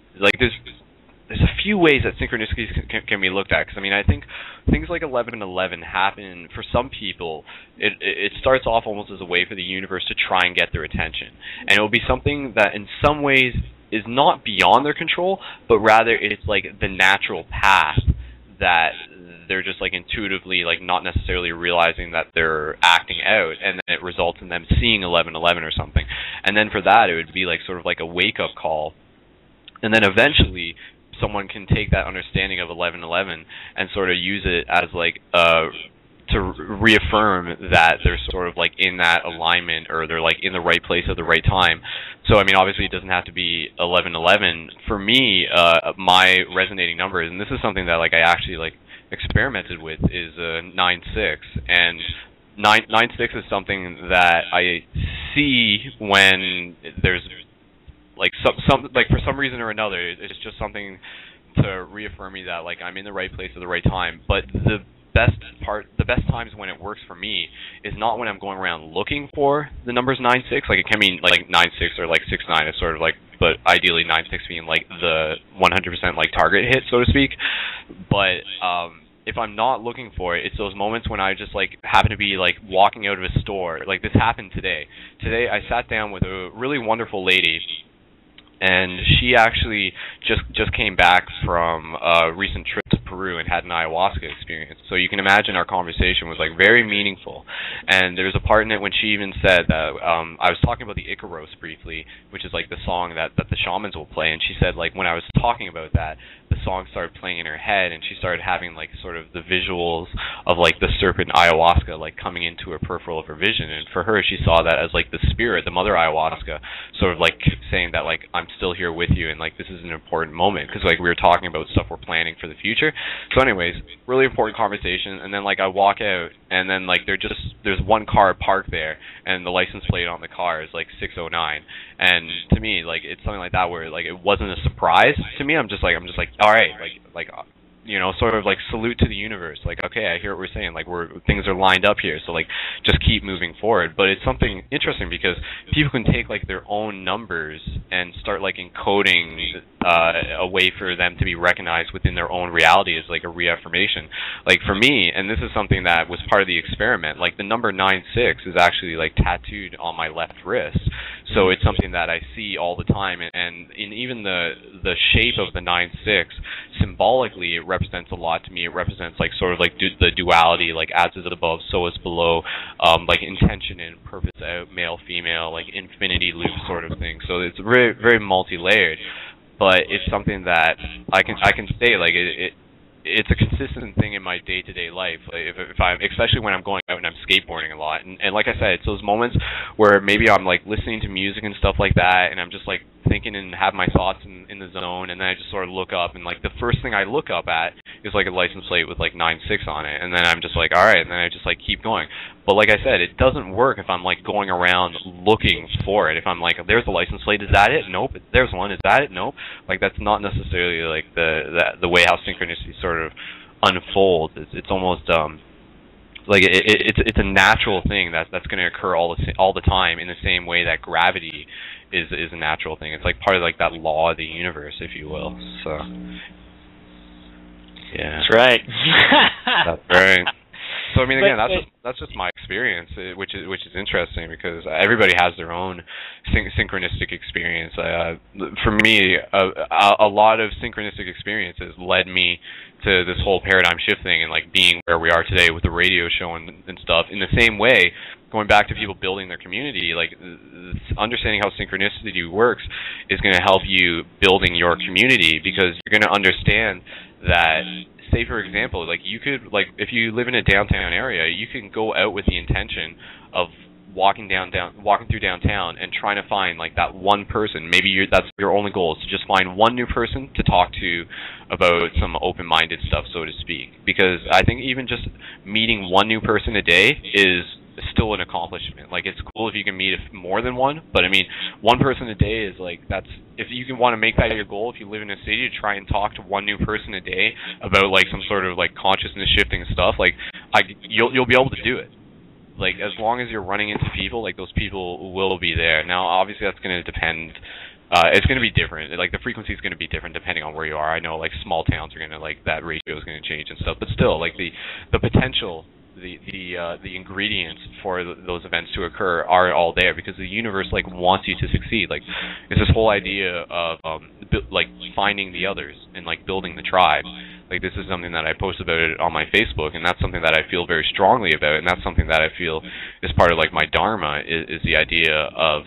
a few ways that synchronicities can be looked at. Because, I mean, I think things like 1111 happen, for some people, it starts off almost as a way for the universe to try and get their attention. And it will be something that in some ways is not beyond their control, but rather it's like the natural path that they're just, like, intuitively, like, not necessarily realizing that they're acting out, and then it results in them seeing 1111 or something. And then for that, it would be like sort of like a wake-up call. And then eventually someone can take that understanding of 1111 and sort of use it as, like, to reaffirm that they're sort of, like, in that alignment, or they're, like, in the right place at the right time. So, I mean, obviously it doesn't have to be 1111. For me, my resonating numbers, and this is something that, like, I actually, like, experimented with, is 96. And 96 is something that I see when there's, like, some like, for some reason or another, it's just something to reaffirm me that, like, I'm in the right place at the right time. But the best times when it works for me is not when I'm going around looking for the numbers 96. Like, it can mean, like, 96 or, like, 69 is sort of, like, but ideally 96 being, like, the 100%, like, target hit, so to speak. But if I'm not looking for it, it's those moments when I just, like, happen to be, like, walking out of a store. Like, this happened today. Today I sat down with a really wonderful lady, and she actually just came back from a recent trip to Peru and had an ayahuasca experience. So you can imagine our conversation was, like, very meaningful. And there's a part in it when she even said that I was talking about the Icaros briefly, which is, like, the song that the shamans will play. And she said, like, when I was talking about that, the song started playing in her head, and she started having, like, sort of the visuals of, like, the serpent ayahuasca, like, coming into her peripheral of her vision. And for her, she saw that as, like, the spirit, the mother ayahuasca, sort of, like, saying that, like, I'm still here with you, and, like, this is an important moment, because, like, we were talking about stuff we're planning for the future. So anyways, really important conversation. And then, like, I walk out, and then, like, there's one car parked there, and the license plate on the car is, like, 609. And to me, like, it's something like that where, like, it wasn't a surprise to me. I'm just like all right, like you know, sort of, like, salute to the universe. Like, okay, I hear what we're saying. Like, things are lined up here, so, like, just keep moving forward. But it's something interesting because people can take, like, their own numbers and start, like, encoding a way for them to be recognized within their own reality as, like, a reaffirmation. Like, for me, and this is something that was part of the experiment, like, the number 96 is actually, like, tattooed on my left wrist. So it's something that I see all the time, and in even the shape of the 9-6, symbolically it represents a lot to me. It represents like sort of like the duality, like as is above, so is below, like intention and purpose out, male, female, like infinity loop sort of thing. So it's very, very multi-layered, but it's something that I can say like it's a consistent thing in my day-to-day life. Like if I'm, especially when I'm going out and I'm skateboarding a lot, and like I said, it's those moments where maybe I'm like listening to music and stuff like that, and I'm just like thinking and have my thoughts in the zone, and then I just sort of look up, and like the first thing I look up at is like a license plate with like 9-6 on it, and then I'm just like, all right, and then I just like keep going. But like I said, it doesn't work if I'm like going around looking for it. If I'm like, there's a license plate, is that it? Nope. There's one, is that it? Nope. Like that's not necessarily like the way how synchronicity sort of unfolds. It's almost like it's a natural thing that's going to occur all the time, in the same way that gravity is a natural thing. It's like part of like that law of the universe, if you will. So yeah, that's right. That's right. So I mean, again, that's just my experience, which is interesting, because everybody has their own synchronistic experience. For me, a lot of synchronistic experiences led me to this whole paradigm shift thing, and like being where we are today with the radio show and stuff. In the same way, going back to people building their community, like understanding how synchronicity works is going to help you building your community, because you're going to understand that, say for example, like you could, like if you live in a downtown area, you can go out with the intention of walking through downtown and trying to find like that one person. Maybe that's your only goal, is to just find one new person to talk to about some open-minded stuff, so to speak. Because I think even just meeting one new person a day is still an accomplishment. Like, it's cool if you can meet more than one, but I mean, one person a day is like, that's, if you can want to make that your goal, if you live in a city, to try and talk to one new person a day about like some sort of like consciousness shifting stuff, like you'll be able to do it. Like, as long as you're running into people, like those people will be there. Now, obviously, that's going to depend. It's going to be different. Like, the frequency is going to be different depending on where you are. I know, like, small towns are going to, like, that ratio is going to change and stuff. But still, like, the potential, the ingredients for those events to occur are all there, because the universe, like, wants you to succeed. Like, it's this whole idea of like finding the others and like building the tribe. Like, this is something that I post about it on my Facebook, and that's something that I feel very strongly about, and that's something that I feel is part of like my dharma, is the idea of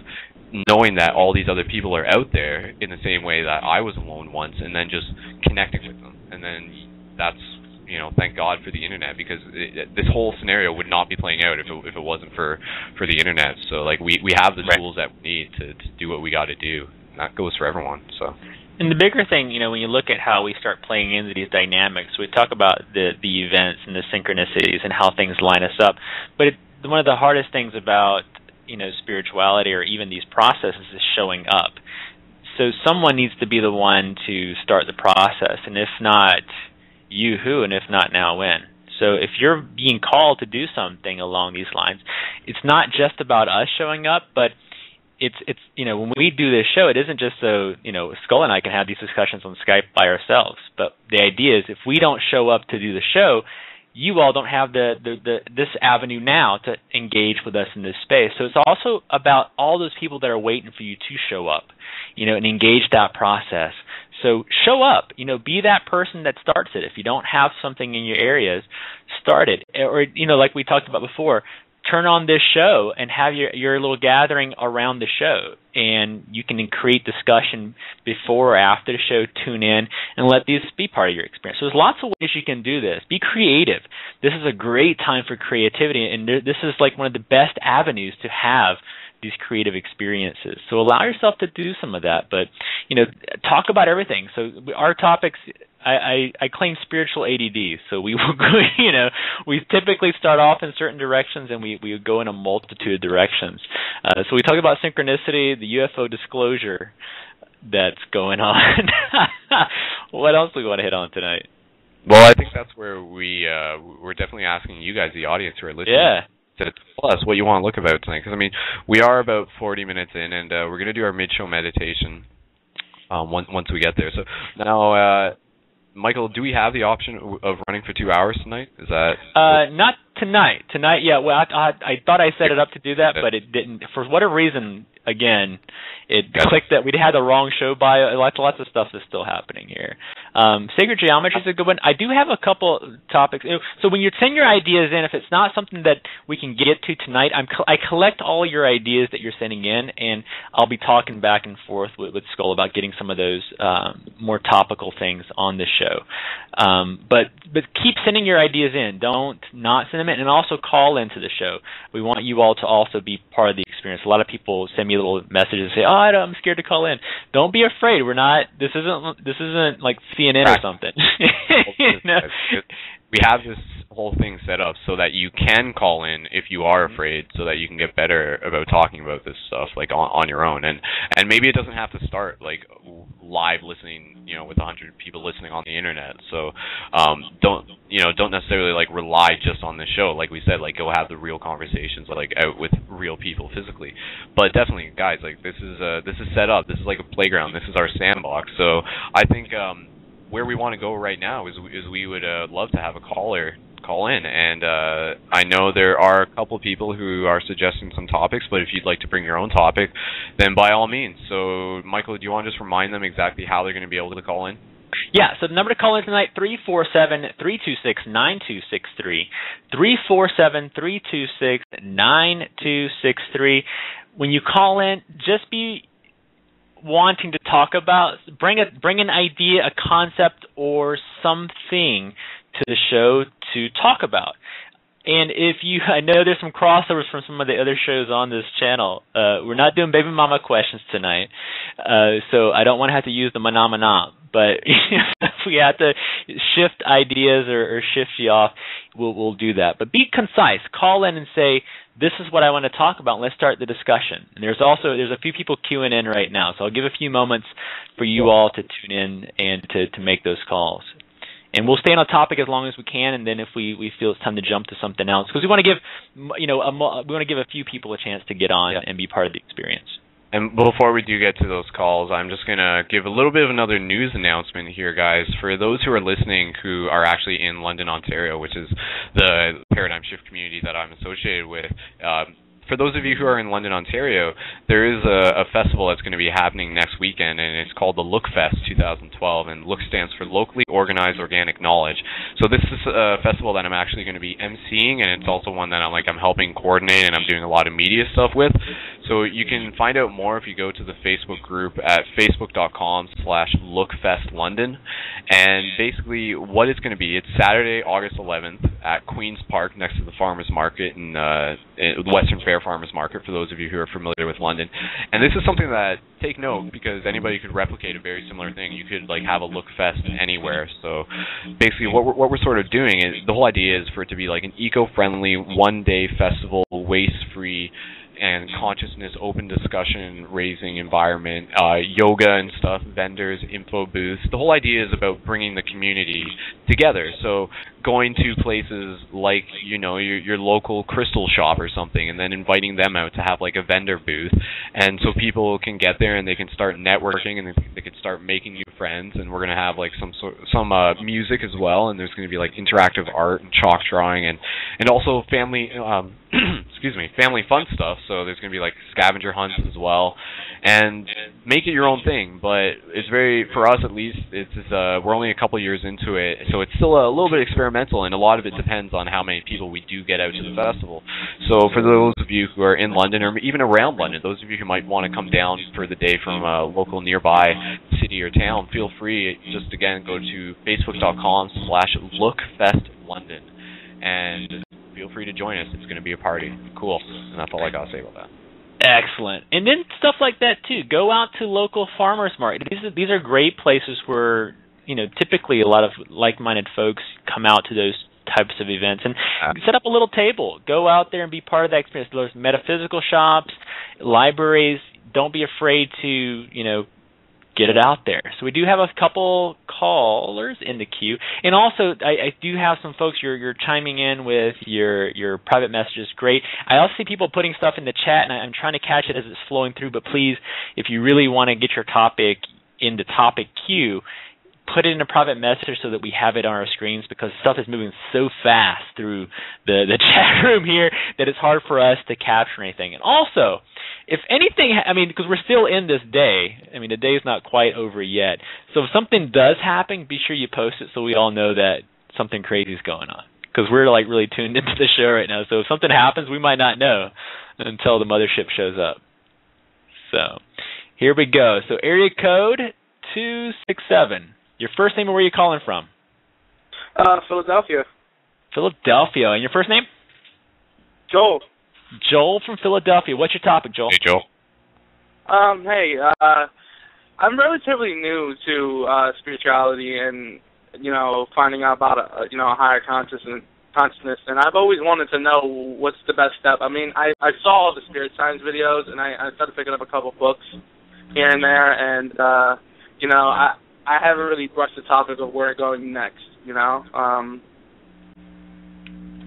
knowing that all these other people are out there in the same way that I was alone once, and then just connecting with them. And then that's, you know, thank God for the internet, because this whole scenario would not be playing out if it wasn't for the internet. So like we have the tools that we need to do what we got to do. And that goes for everyone. So. And the bigger thing, you know, when you look at how we start playing into these dynamics, we talk about the events and the synchronicities and how things line us up. But one of the hardest things about, you know, spirituality or even these processes is showing up. So someone needs to be the one to start the process, and if not you, who, and if not now, when. So if you're being called to do something along these lines, it's not just about us showing up, but it's you know, when we do this show, it isn't just so, you know, Skull and I can have these discussions on Skype by ourselves. But the idea is, if we don't show up to do the show, you all don't have this avenue now to engage with us in this space. So it's also about all those people that are waiting for you to show up, you know, and engage that process. So show up, you know, be that person that starts it. If you don't have something in your areas, start it. Or, you know, like we talked about before, turn on this show and have your little gathering around the show, and you can create discussion before or after the show. Tune in and let these be part of your experience. So there's lots of ways you can do this. Be creative. This is a great time for creativity, and this is like one of the best avenues to have these creative experiences. So allow yourself to do some of that, but, you know, talk about everything. So our topics, I claim spiritual ADD. So we will go, you know, we typically start off in certain directions, and we go in a multitude of directions. So we talk about synchronicity, the UFO disclosure that's going on. What else do we want to hit on tonight? Well, I think that's where we're definitely asking you guys, the audience who are listening, to tell us what you want to look about tonight. Because, I mean, we are about 40 minutes in, and we're going to do our mid-show meditation once we get there. So now, Michael, do we have the option of running for 2 hours tonight? Is that Tonight, yeah. Well, I thought I set it up to do that, but it didn't. For whatever reason, again, it clicked that we'd had the wrong show bio. Lots of stuff is still happening here. Sacred geometry is a good one. I do have a couple topics. So when you send your ideas in, if it's not something that we can get to tonight, I collect all your ideas that you're sending in, and I'll be talking back and forth with Skull about getting some of those more topical things on the show. But keep sending your ideas in. Don't not send them in, and also call into the show. We want you all to also be part of the experience. A lot of people send me little messages and say, "Oh, I'm scared to call in." Don't be afraid. We're not. This isn't like CNN or something. You know? We have this whole thing set up so that you can call in if you are afraid, so that you can get better about talking about this stuff like on your own. And maybe it doesn't have to start like live listening, with 100 people listening on the internet. So don't necessarily like rely just on this show. Like we said, like go have the real conversations like out with real people physically. But definitely, guys, like this is set up. This is like a playground. This is our sandbox. So I think where we want to go right now is we would love to have a caller call in, and I know there are a couple of people who are suggesting some topics, but if you'd like to bring your own topic, then by all means. So Michael, do you want to just remind them exactly how they're going to be able to call in? Yeah, so the number to call in tonight, 347-326-9263, 347-326-9263. When you call in, just be wanting to talk about, bring an idea, a concept, or something to the show to talk about. And I know there's some crossovers from some of the other shows on this channel. We're not doing baby mama questions tonight, so I don't want to have to use the mana. But if we have to shift ideas or shift you off, we'll do that. But be concise. Call in and say, this is what I want to talk about, and let's start the discussion. And there's a few people queuing in right now, so I'll give a few moments for you all to tune in and to make those calls. And we'll stay on a topic as long as we can, and then if we feel it's time to jump to something else, because we want to give a few people a chance to get on and be part of the experience. And before we do get to those calls, I'm just going to give a little bit of another news announcement here, guys. For those who are listening who are actually in London, Ontario, which is the Paradigm Shift community that I'm associated with, for those of you who are in London, Ontario, there is a festival that's going to be happening next weekend, and it's called the Look Fest 2012, and Look stands for Locally Organized Organic Knowledge. So this is a festival that I'm actually going to be emceeing, and it's also one that I'm helping coordinate, and I'm doing a lot of media stuff with. So you can find out more if you go to the Facebook group at facebook.com/LookFestLondon. And basically what it's going to be, it's Saturday, August 11th at Queen's Park next to the Farmers Market in Western Fair Farmers Market, for those of you who are familiar with London. And this is something that, take note, because anybody could replicate a very similar thing. You could have a Look Fest anywhere. So basically what we're sort of doing is, the whole idea is for it to be like an eco-friendly, one-day festival, waste-free, and consciousness, open discussion, raising environment, yoga and stuff, vendors, info booths. The whole idea is about bringing the community together. So going to places like, your local crystal shop or something, and then inviting them out to have like a vendor booth. And so people can get there and they can start networking, and they can start making new friends. And we're going to have like some music as well, and there's going to be like interactive art and chalk drawing, and also family family fun stuff. So there's going to be like scavenger hunts as well, and make it your own thing. But it's for us at least, we're only a couple years into it, so it's still a little bit experimental, and a lot of it depends on how many people we do get out to the festival. So for those of you who are in London, or even around London, those of you who might want to come down for the day from a local nearby city or town, feel free, just again, go to facebook.com/LookFestLondon, and feel free to join us. It's going to be a party. Cool. And that's all I got to say about that. Excellent. And then stuff like that, too. Go out to local farmers market. These are great places where, typically a lot of like-minded folks come out to those types of events. And set up a little table. Go out there and be part of that experience. There's metaphysical shops, libraries. Don't be afraid to, get it out there. So we do have a couple callers in the queue, and also I do have some folks. You're chiming in with your private messages. Great. I also see people putting stuff in the chat, and I'm trying to catch it as it's flowing through. But please, if you really want to get your topic in the topic queue, put it in a private message so that we have it on our screens, because stuff is moving so fast through the chat room here that it's hard for us to capture anything. And also, if anything, because we're still in this day, the day is not quite over yet. So if something does happen, be sure you post it so we all know that something crazy is going on. Because we're like really tuned into the show right now. So if something happens, we might not know until the mothership shows up. So here we go. So area code 267. Your first name and where are you calling from? Philadelphia. Philadelphia. And your first name? Joel. Joel from Philadelphia. What's your topic, Joel? Hey, Joel. I'm relatively new to spirituality and, finding out about a higher consciousness, and I've always wanted to know what's the best step. I saw all the spirit science videos, and I started picking up a couple books here and there, and I haven't really brushed the topic of where going next.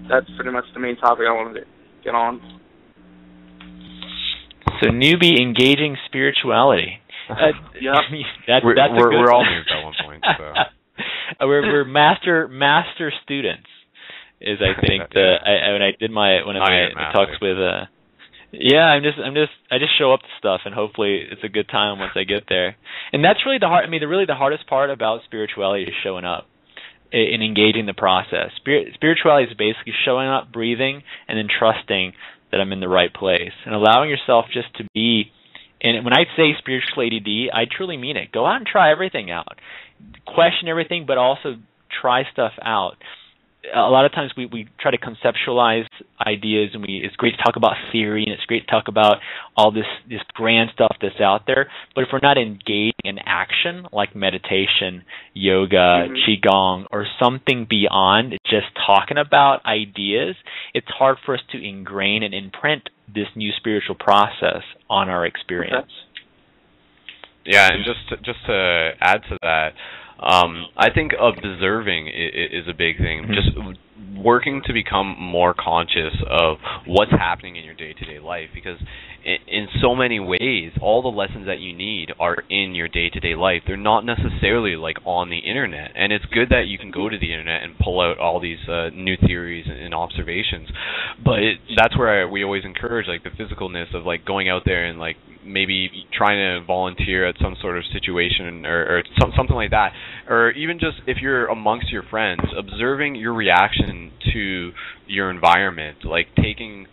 That's pretty much the main topic I wanted to get on. So newbie engaging spirituality. We're all noobs at one point. So. We're master students. Is I think when I did my talks with I just show up to stuff, and hopefully it's a good time once I get there. And that's really the hardest part about spirituality is showing up and engaging the process. Spirituality is basically showing up, breathing, and then trusting that I'm in the right place, and allowing yourself just to be. And when I say spiritual ADD, I truly mean it. Go out and try everything out. Question everything, but also try stuff out. A lot of times we try to conceptualize ideas, and it's great to talk about theory, and it's great to talk about all this grand stuff that's out there. But if we're not engaged in action, like meditation, yoga, qigong, or something beyond just talking about ideas, it's hard for us to ingrain and imprint this new spiritual process on our experience. Yeah, and just to add to that, I think observing is a big thing. Just working to become more conscious of what's happening in your day-to-day life, because in so many ways, all the lessons that you need are in your day-to-day life. They're not necessarily like on the internet, and it's good that you can go to the internet and pull out all these new theories and observations. But that's where we always encourage like the physicalness of like going out there and like maybe trying to volunteer at some sort of situation or something like that, or even just if you're amongst your friends, observing your reaction to your environment, like taking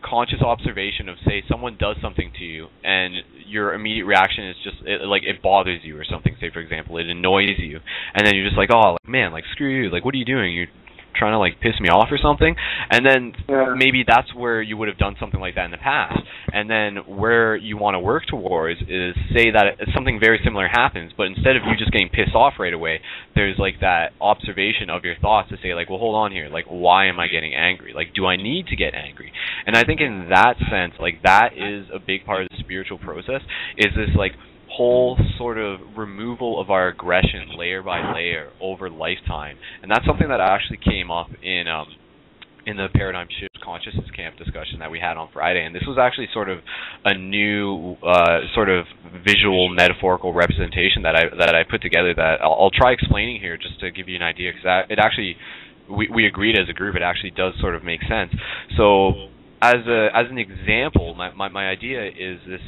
conscious observation of, say, someone does something to you and your immediate reaction is just it bothers you or something, say for example it annoys you, and then you're just like, oh man, like screw you, like what are you doing, you're trying to like piss me off or something, and then maybe that's where you would have done something like that in the past. And then where you want to work towards is, say that something very similar happens, but instead of you just getting pissed off right away, there's like that observation of your thoughts to say like, well, hold on here, like why am I getting angry, like do I need to get angry? And I think in that sense, like that is a big part of the spiritual process, is this like whole sort of removal of our aggression layer by layer over lifetime. And that's something that actually came up in the Paradigm Shift Consciousness Camp discussion that we had on Friday. And this was actually sort of a new sort of visual metaphorical representation that I put together that I'll try explaining here just to give you an idea, because it actually, we agreed as a group, it actually does sort of make sense. So as an example, my idea is this: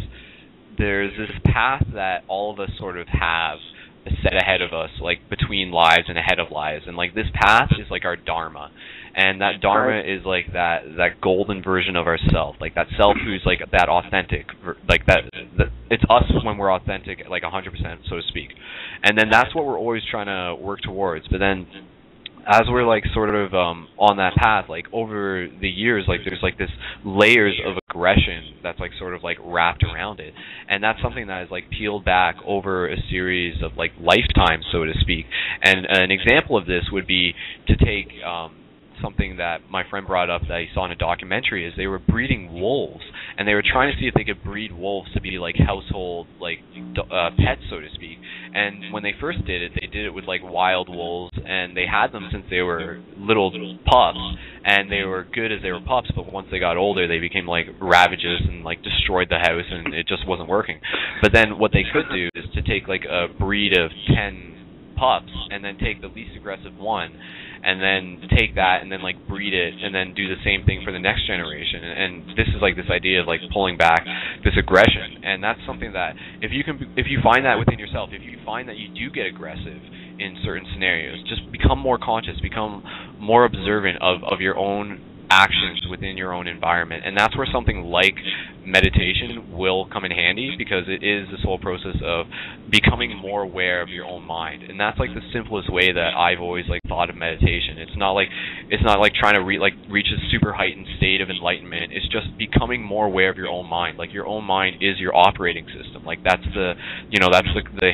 there's this path that all of us sort of have set ahead of us, like between lives and ahead of lives, and like this path is like our dharma, and that dharma is like that golden version of ourself, like that self who's like that authentic, like that it's us when we're authentic, like 100%, so to speak. And then that's what we're always trying to work towards. But then as we're like sort of on that path, like over the years, like there's like this layers of aggression that's like sort of like wrapped around it, and that's something that is like peeled back over a series of like lifetimes, so to speak. And an example of this would be to take something that my friend brought up that he saw in a documentary, is they were breeding wolves, and they were trying to see if they could breed wolves to be like household like pets, so to speak. And when they first did it, they did it with like wild wolves, and they had them since they were little pups, and they were good as they were pups, but once they got older they became like ravages and like destroyed the house, and it just wasn't working. But then what they could do is to take like a breed of 10 pups and then take the least aggressive one and then take that and then like breed it and then do the same thing for the next generation. And this is like this idea of like pulling back this aggression. And that's something that if you find that within yourself, if you find that you do get aggressive in certain scenarios, just become more conscious, become more observant of your own actions within your own environment. And that's where something like meditation will come in handy, because it is this whole process of becoming more aware of your own mind. And that's like the simplest way that I've always like thought of meditation. It's not like trying to reach a super heightened state of enlightenment. It's just becoming more aware of your own mind. Like your own mind is your operating system. Like that's the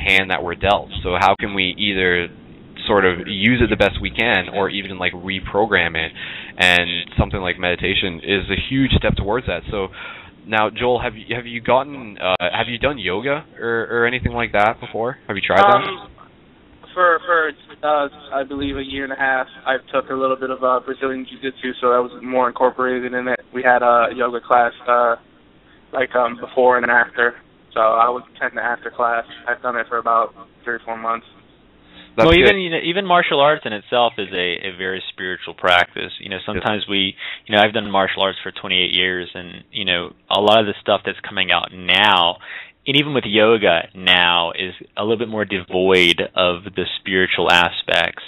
hand that we're dealt. So how can we either sort of use it the best we can, or even like reprogram it? And something like meditation is a huge step towards that. So now, Joel, have you done yoga or anything like that before? Have you tried that? For I believe a year and a half, I took a little bit of Brazilian Jiu-Jitsu, so that was more incorporated in it. We had a yoga class before and after, so I would attend the after class. I've done it for about 3 or 4 months. Well, even martial arts in itself is a very spiritual practice. Sometimes I've done martial arts for 28 years, and a lot of the stuff that's coming out now, and even with yoga now, is a little bit more devoid of the spiritual aspects.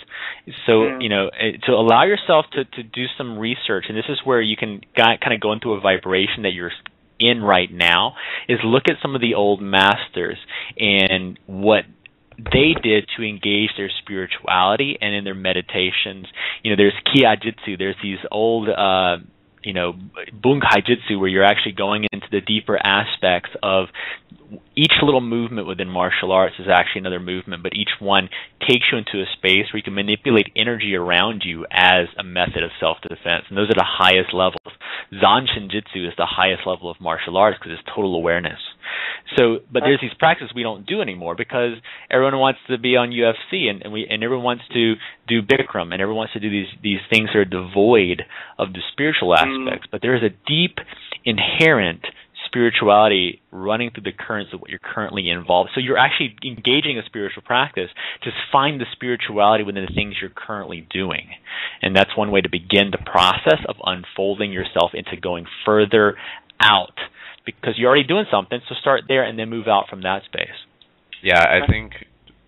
So to allow yourself to do some research, and this is where you can kind of go into a vibration that you're in right now, is look at some of the old masters and what they did to engage their spirituality and in their meditations. There's Kiajitsu, there's these old Bunkai Jitsu, where you're actually going into the deeper aspects of each little movement within martial arts is actually another movement, but each one takes you into a space where you can manipulate energy around you as a method of self-defense. And those are the highest levels. Zanshin Jitsu is the highest level of martial arts because it's total awareness. But there's these practices we don't do anymore because everyone wants to be on UFC and everyone wants to do Bikram, and everyone wants to do these things that are devoid of the spiritual aspects. But there is a deep, inherent spirituality running through the currents of what you're currently involved. So you're actually engaging a spiritual practice. Just find the spirituality within the things you're currently doing. And that's one way to begin the process of unfolding yourself into going further out, because you're already doing something, so start there and then move out from that space. Yeah, I think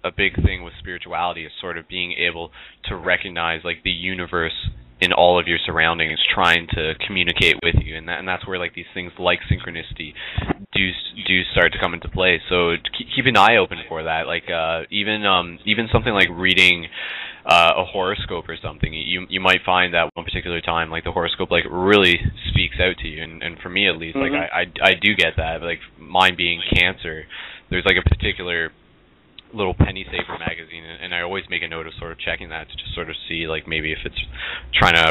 a big thing with spirituality is sort of being able to recognize like the universe in all of your surroundings trying to communicate with you, and that's where like these things like synchronicity do start to come into play. So keep an eye open for that. Like even something like reading a horoscope or something, you might find that one particular time like the horoscope like really speaks out to you, and for me at least, like I do get that. Like mine being Cancer, there's like a particular little penny saver magazine, and I always make a note of sort of checking that to just sort of see like maybe if it's trying to,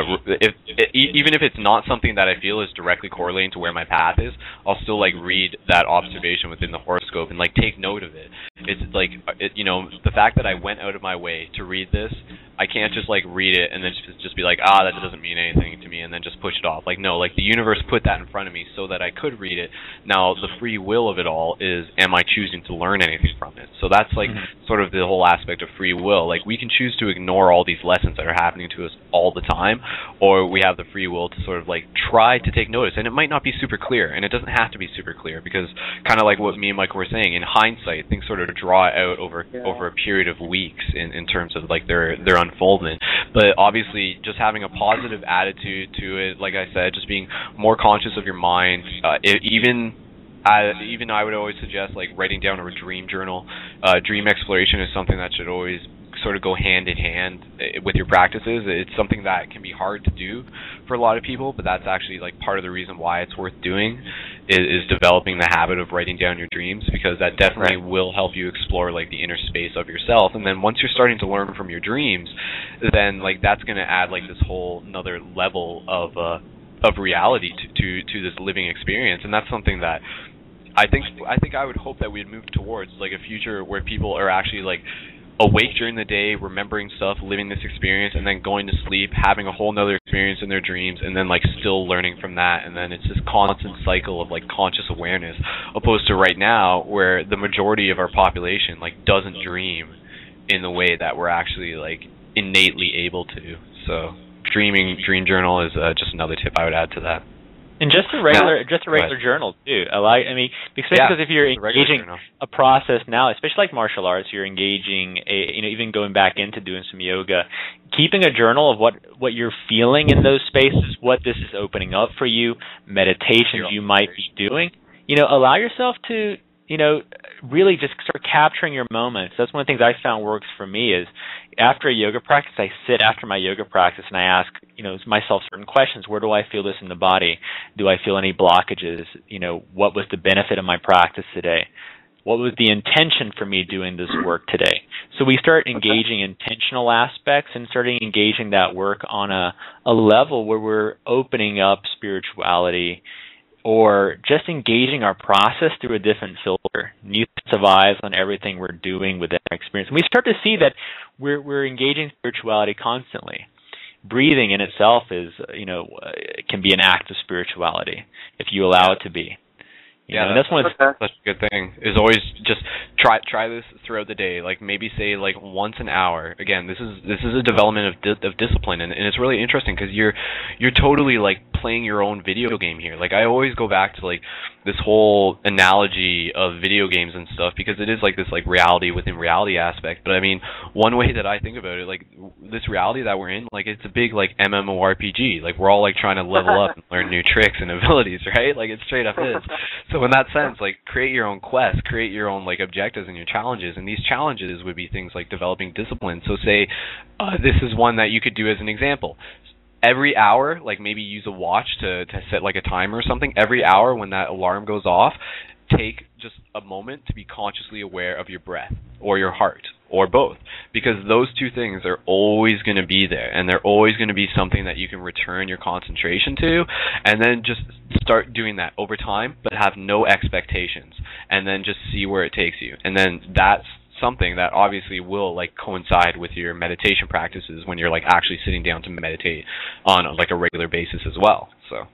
even if it's not something that I feel is directly correlating to where my path is, I'll still like read that observation within the horoscope and like take note of it. It's like the fact that I went out of my way to read this, I can't just like read it and then just be like, that doesn't mean anything to me, and then just push it off. Like no, like the universe put that in front of me so that I could read it. Now the free will of it all is, am I choosing to learn anything from it? So that's like sort of the whole aspect of free will. Like we can choose to ignore all these lessons that are happening to us all the time, or we have the free will to sort of like try to take notice. And it might not be super clear, and it doesn't have to be super clear, because kind of like what me and Michael were saying, in hindsight things sort of draw out over a period of weeks in terms of like their unfoldment. But obviously just having a positive attitude to it, like I said, just being more conscious of your mind, even I would always suggest like writing down a dream journal. Dream exploration is something that should always sort of go hand in hand with your practices. It's something that can be hard to do for a lot of people, but that's actually like part of the reason why it's worth doing is developing the habit of writing down your dreams, because that definitely will help you explore like the inner space of yourself. And then once you're starting to learn from your dreams, then like that's going to add like this whole another level of reality to this living experience. And that's something that I think I would hope that we'd move towards, like a future where people are actually like awake during the day, remembering stuff, living this experience, and then going to sleep, having a whole nother experience in their dreams, and then like still learning from that. And then it's this constant cycle of like conscious awareness, opposed to right now where the majority of our population like doesn't dream in the way that we're actually like innately able to. So dream journal is just another tip I would add to that. And just a regular journal too. Because if you're engaging a process now, especially like martial arts, you're engaging even going back into doing some yoga, keeping a journal of what you're feeling in those spaces, what this is opening up for you, meditations you might be doing. Allow yourself to really just start capturing your moments. That's one of the things I found works for me is after a yoga practice, I sit after my yoga practice and I ask, myself certain questions. Where do I feel this in the body? Do I feel any blockages? What was the benefit of my practice today? What was the intention for me doing this work today? So we start engaging intentional aspects and starting engaging that work on a level where we're opening up spirituality, or just engaging our process through a different filter, new sets of eyes on everything we're doing within our experience. And we start to see that we're engaging spirituality constantly. Breathing in itself is, can be an act of spirituality if you allow it to be. And that's one of the such a good thing is always just try this throughout the day. Like maybe say like once an hour. Again, this is a development of discipline, and it's really interesting because you're totally like playing your own video game here. Like I always go back to like this whole analogy of video games and stuff because it is like this like reality within reality aspect. But I mean, one way that I think about it, like this reality that we're in, like it's a big like MMORPG. Like we're all like trying to level up and learn new tricks and abilities, right? Like it straight up is. So in that sense, like create your own quest, create your own like objectives and your challenges, and these challenges would be things like developing discipline. So say this is one that you could do as an example. Every hour, like maybe use a watch to set like a timer or something. Every hour when that alarm goes off, take just a moment to be consciously aware of your breath or your heart or both, because those two things are always going to be there, and they're always going to be something that you can return your concentration to, and then just start doing that over time, but have no expectations, and then just see where it takes you. And then that's something that obviously will like coincide with your meditation practices when you're like actually sitting down to meditate on like a regular basis as well. So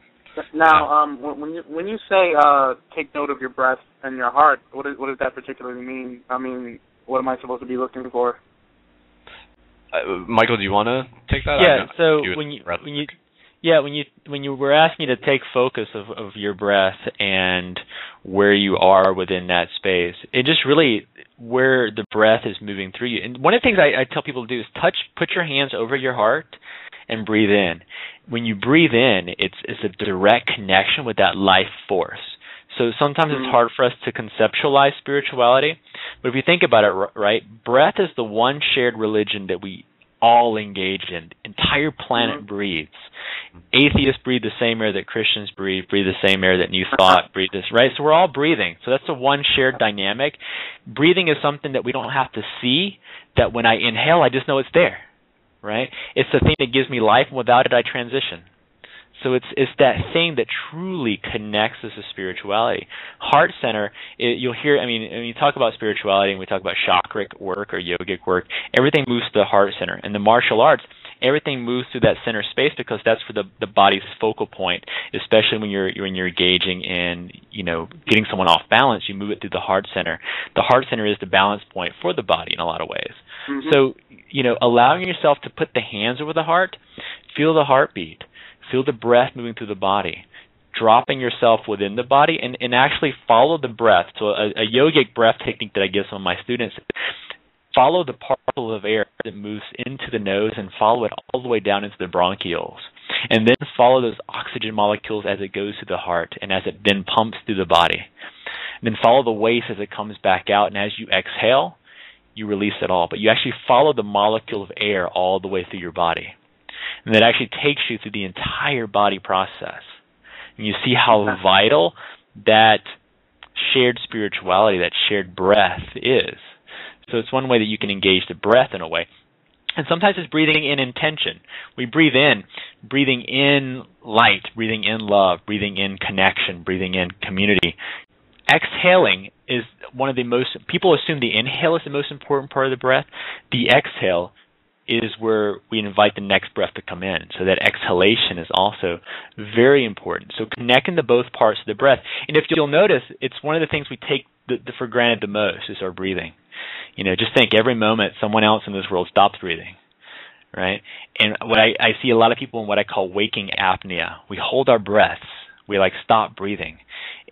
now, when you say take note of your breath and your heart, what does that particularly mean? I mean, what am I supposed to be looking for? Michael, do you want to take that? Yeah. So when you were asking me to take focus of your breath and where you are within that space, it just really where the breath is moving through you. And one of the things I tell people to do is put your hands over your heart and breathe in. When you breathe in, it's a direct connection with that life force. So sometimes it's hard for us to conceptualize spirituality, but if you think about it, right, breath is the one shared religion that we all engage in. Entire planet breathes. Atheists breathe the same air that Christians breathe the same air that New Thought breathe, right? So we're all breathing. So that's the one shared dynamic. Breathing is something that we don't have to see, that when I inhale, I just know it's there, right? It's the thing that gives me life, and without it, I transition. So it's that thing that truly connects us to spirituality. Heart center, you'll hear, I mean, when you talk about spirituality and we talk about chakric work or yogic work, everything moves to the heart center. In the martial arts, everything moves through that center space because that's for the body's focal point, especially when you're engaging in, getting someone off balance, you move it through the heart center. The heart center is the balance point for the body in a lot of ways. Mm-hmm. So, allowing yourself to put the hands over the heart, feel the heartbeat, feel the breath moving through the body, dropping yourself within the body, and actually follow the breath. So a yogic breath technique that I give some of my students, follow the particle of air that moves into the nose and follow it all the way down into the bronchioles. And then follow those oxygen molecules as it goes to the heart and as it then pumps through the body. And then follow the waste as it comes back out, and as you exhale, you release it all. But you actually follow the molecule of air all the way through your body. And that actually takes you through the entire body process. And you see how vital that shared spirituality, that shared breath is. So it's one way that you can engage the breath in a way. And sometimes it's breathing in intention. We breathe in, breathing in light, breathing in love, breathing in connection, breathing in community. Exhaling is one of the most, people assume the inhale is the most important part of the breath. The exhale is where we invite the next breath to come in. So that exhalation is also very important. So connecting to both parts of the breath. And if you'll notice, it's one of the things we take for granted the most is our breathing. Just think every moment someone else in this world stops breathing, right? And what I see a lot of people in what I call waking apnea. We hold our breaths. We stop breathing,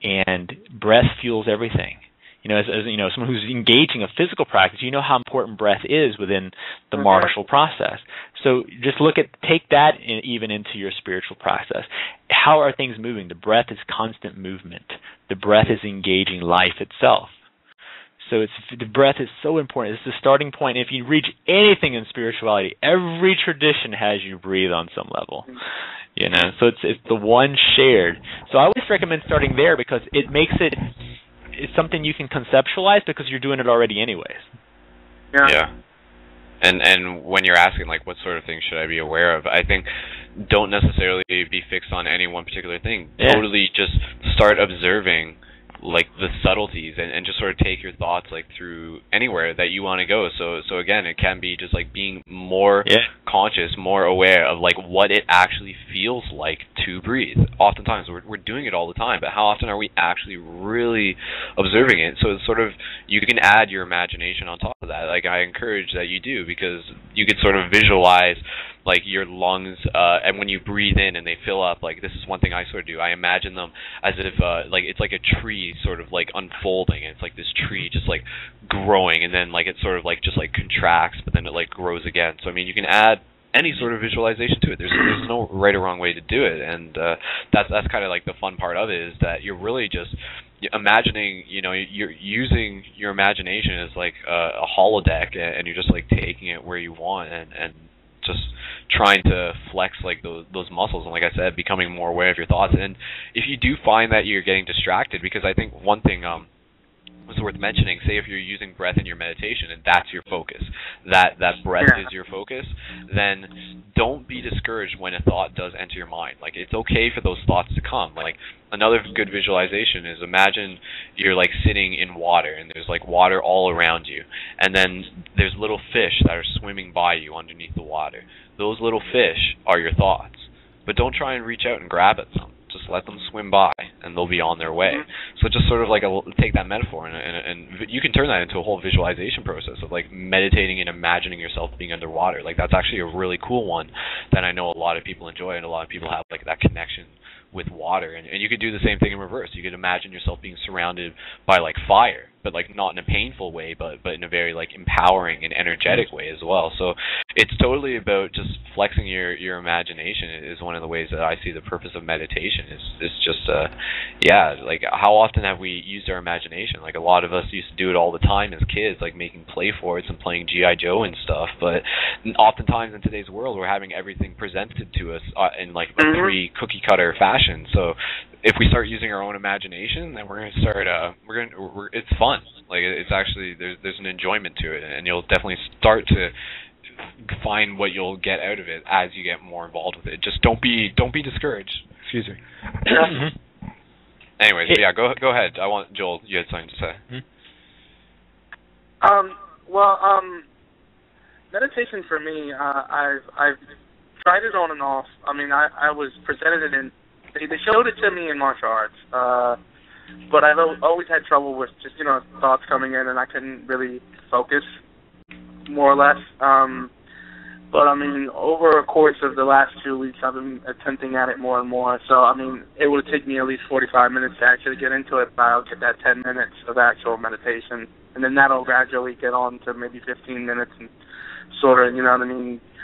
and breath fuels everything. As someone who's engaging a physical practice, you know how important breath is within the martial process. So just take that even into your spiritual process. How are things moving? The breath is constant movement. The breath is engaging life itself. So the breath is so important. It's the starting point. If you reach anything in spirituality, every tradition has you breathe on some level. So it's the one shared. So I always recommend starting there because it makes it's something you can conceptualize because you're doing it already anyways. Yeah. And when you're asking what sort of things should I be aware of, I think don't necessarily be fixed on any one particular thing. Yeah. Totally just start observing the subtleties and just sort of take your thoughts through anywhere that you want to go. So again, it can be just being more conscious, more aware of what it actually feels like to breathe. Oftentimes we're doing it all the time, but how often are we actually really observing it? So it's sort of, you can add your imagination on top of that. I encourage that you do, because you could sort of visualize your lungs, and when you breathe in and they fill up, this is one thing I sort of do. I imagine them as if it's like a tree sort of unfolding, and it's this tree just growing, and then it sort of just contracts, but then it grows again. So I mean, you can add any sort of visualization to it. There's no right or wrong way to do it, and that's kind of the fun part of it, is that you're really just imagining, you're using your imagination as a holodeck, and you're just taking it where you want, and just trying to flex those muscles, and like I said, becoming more aware of your thoughts. And if you do find that you're getting distracted, because I think one thing was worth mentioning, say if you're using breath in your meditation and that's your focus, that breath is your focus, then don't be discouraged when a thought does enter your mind. It's okay for those thoughts to come. Another good visualization is, imagine you're sitting in water, and there's water all around you, and then there's little fish that are swimming by you underneath the water. Those little fish are your thoughts, but don't try and reach out and grab at them. Just let them swim by, and they'll be on their way. So just sort of take that metaphor, and you can turn that into a whole visualization process of meditating and imagining yourself being underwater. That's actually a really cool one that I know a lot of people enjoy, and a lot of people have that connection with water. And you could do the same thing in reverse. You could imagine yourself being surrounded by fire, but not in a painful way, but in a very empowering and energetic way as well. So it's totally about just flexing your imagination is one of the ways that I see the purpose of meditation is just how often have we used our imagination? A lot of us used to do it all the time as kids, making play forts and playing G.I. Joe and stuff, but oftentimes in today's world we're having everything presented to us in a pre-cookie cutter fashion. So if we start using our own imagination, then we're going to start. It's fun. It's actually there's an enjoyment to it, and you'll definitely start to find what you'll get out of it as you get more involved with it. Just don't be discouraged. Excuse me. Anyways, go ahead. I want Joel. You had something to say. Meditation for me, I've tried it on and off. I mean, I was presented it in. They showed it to me in martial arts, but I've always had trouble with just thoughts coming in, and I couldn't really focus, more or less. But I mean, over a course of the last 2 weeks, I've been attempting at it more and more. So I mean, it would take me at least 45 minutes to actually get into it, but I'll get that 10 minutes of actual meditation, and then that'll gradually get on to maybe 15 minutes, and sort of,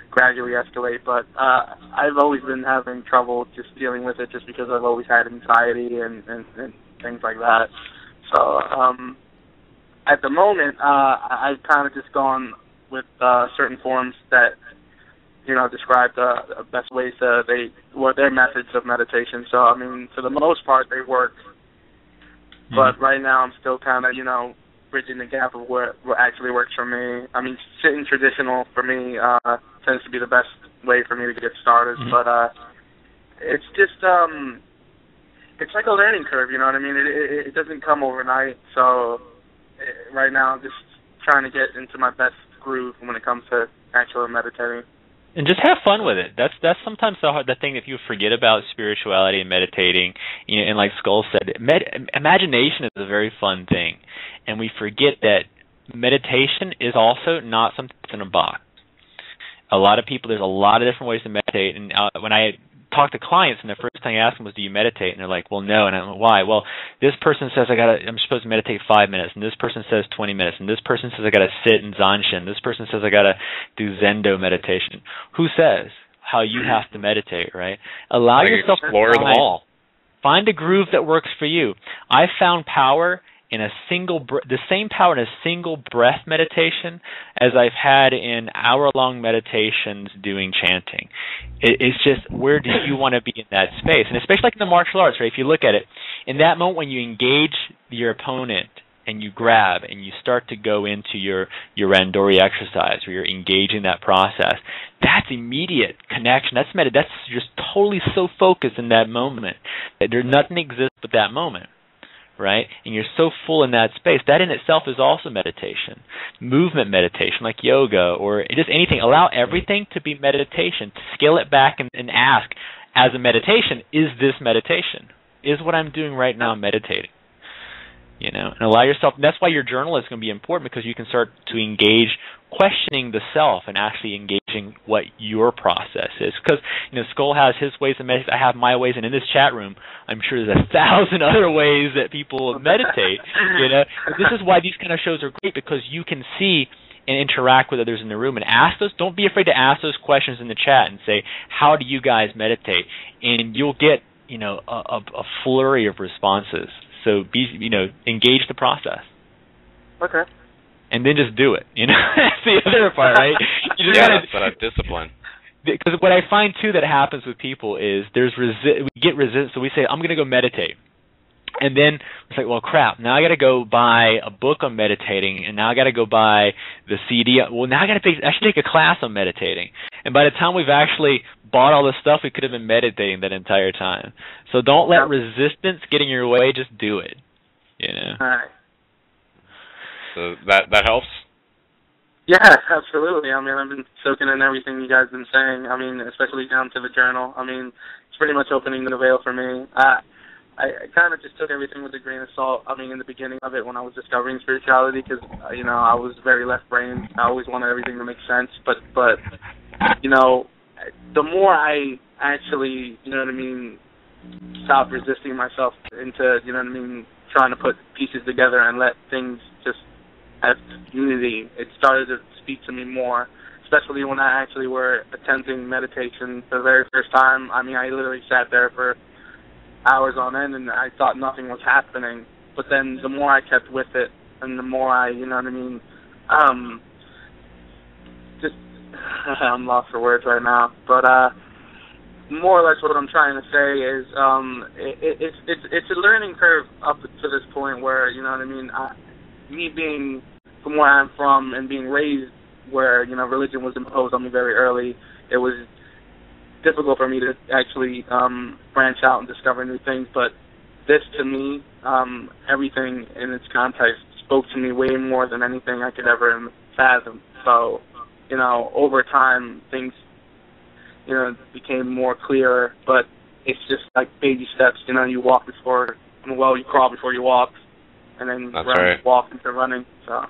gradually escalate. But I've always been having trouble just dealing with it, just because I've always had anxiety and things like that. So at the moment, I've kind of just gone with certain forms that describe the best ways their methods of meditation. So I mean, for the most part, they work. But right now, I'm still kind of bridging the gap of what actually works for me. I mean, sitting traditional for me tends to be the best way for me to get started. But it's just it's like a learning curve. You know what I mean? It doesn't come overnight. So right now, I'm just trying to get into my best groove when it comes to actually meditating. And just have fun with it. That's sometimes the thing if you forget about spirituality and meditating. And like Skull said, imagination is a very fun thing, and we forget that meditation is also not something that's in a box. There's a lot of different ways to meditate, and when I talk to clients, and the first thing I ask them was, do you meditate? And they're like, well, no. And I'm like, why? Well, this person says I'm supposed to meditate 5 minutes, and this person says 20 minutes, and this person says I got to sit in Zanshin. This person says I got to do Zendo meditation. Who says how you have to meditate, right? Allow yourself to explore them all. Find a groove that works for you. I found power in the same power in a single breath meditation as I've had in hour-long meditations doing chanting. It's just, where do you want to be in that space? And especially like in the martial arts, right? If you look at it, in that moment when you engage your opponent and you grab and you start to go into your randori exercise, where you're engaging that process, that's immediate connection. That's just totally so focused in that moment that nothing exists but that moment. Right? And you're so full in that space. That in itself is also meditation. Movement meditation, like yoga or just anything. Allow everything to be meditation. Scale it back and ask, as a meditation, is this meditation? Is what I'm doing right now meditating? You know, and allow yourself. That's why your journal is going to be important, because you can start to engage questioning the self and actually engaging what your process is. Because, you know, Skull has his ways of meditate. I have my ways, and in this chat room, I'm sure there's 1,000 other ways that people meditate. You know, this is why these kind of shows are great, because you can see and interact with others in the room and ask those. Don't be afraid to ask those questions in the chat and say, "How do you guys meditate?" And you'll get, you know, a flurry of responses. So engage the process. Okay. And then just do it. You know, that's the other part, right? You just that's that discipline. Because what I find too that happens with people is we get resistance. So we say, I'm going to go meditate, and then it's like, well, crap. Now I got to go buy a book on meditating, and now I got to go buy the CD. Well, now I should take a class on meditating. And by the time we've actually bought all the stuff, we could have been meditating that entire time. So don't let resistance get in your way. Just do it. You know. All right. So that helps? Yeah, absolutely. I mean, I've been soaking in everything you guys have been saying. I mean, especially down to the journal. I mean, it's pretty much opening the veil for me. I kind of just took everything with a grain of salt. I mean, in the beginning of it, when I was discovering spirituality, because, you know, I was very left-brained. I always wanted everything to make sense. But you know, the more I actually, you know what I mean, stopped resisting myself into, you know what I mean, trying to put pieces together and let things just have unity, it started to speak to me more, especially when I actually were attempting meditation for the very first time. I mean, I literally sat there for hours on end and I thought nothing was happening. But then the more I kept with it and the more I, you know what I mean, just, I'm lost for words right now. But more or less what I'm trying to say is it's a learning curve up to this point where, you know what I mean, me being from where I'm from and being raised where, you know, religion was imposed on me very early, it was difficult for me to actually branch out and discover new things. But this, to me, everything in its context spoke to me way more than anything I could ever fathom. So, you know, over time, things, you know, became more clearer, but it's just like baby steps. You know, you crawl before you walk, and then walk into running. So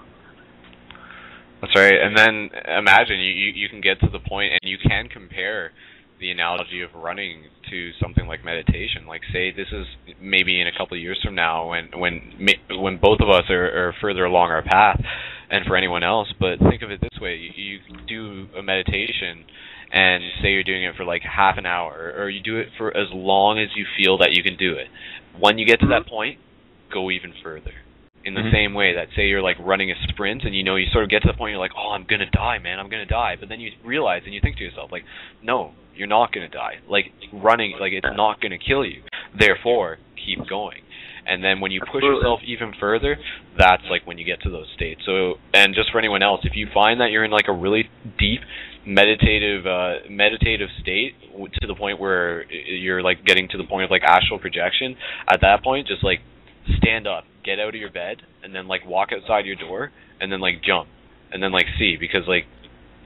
that's right. And then imagine you can get to the point, and you can compare the analogy of running to something like meditation. Like, say this is maybe in a couple of years from now, when both of us are further along our path, and for anyone else. But think of it this way: you do a meditation, and say you're doing it for like half an hour, or you do it for as long as you feel that you can do it. When you get to that point, go even further. In the same way that, say you're like running a sprint, and you know, you sort of get to the point, you're like, oh, I'm going to die, man, I'm going to die. But then you realize and you think to yourself, like, no, you're not going to die. Like, running, like, it's not going to kill you. Therefore, keep going. And then when you push yourself even further, that's like when you get to those states. So, and just for anyone else, if you find that you're in like a really deep meditative state to the point where you're like getting to the point of like astral projection, at that point, just like stand up, get out of your bed, and then like walk outside your door, and then like jump, and then like see, because like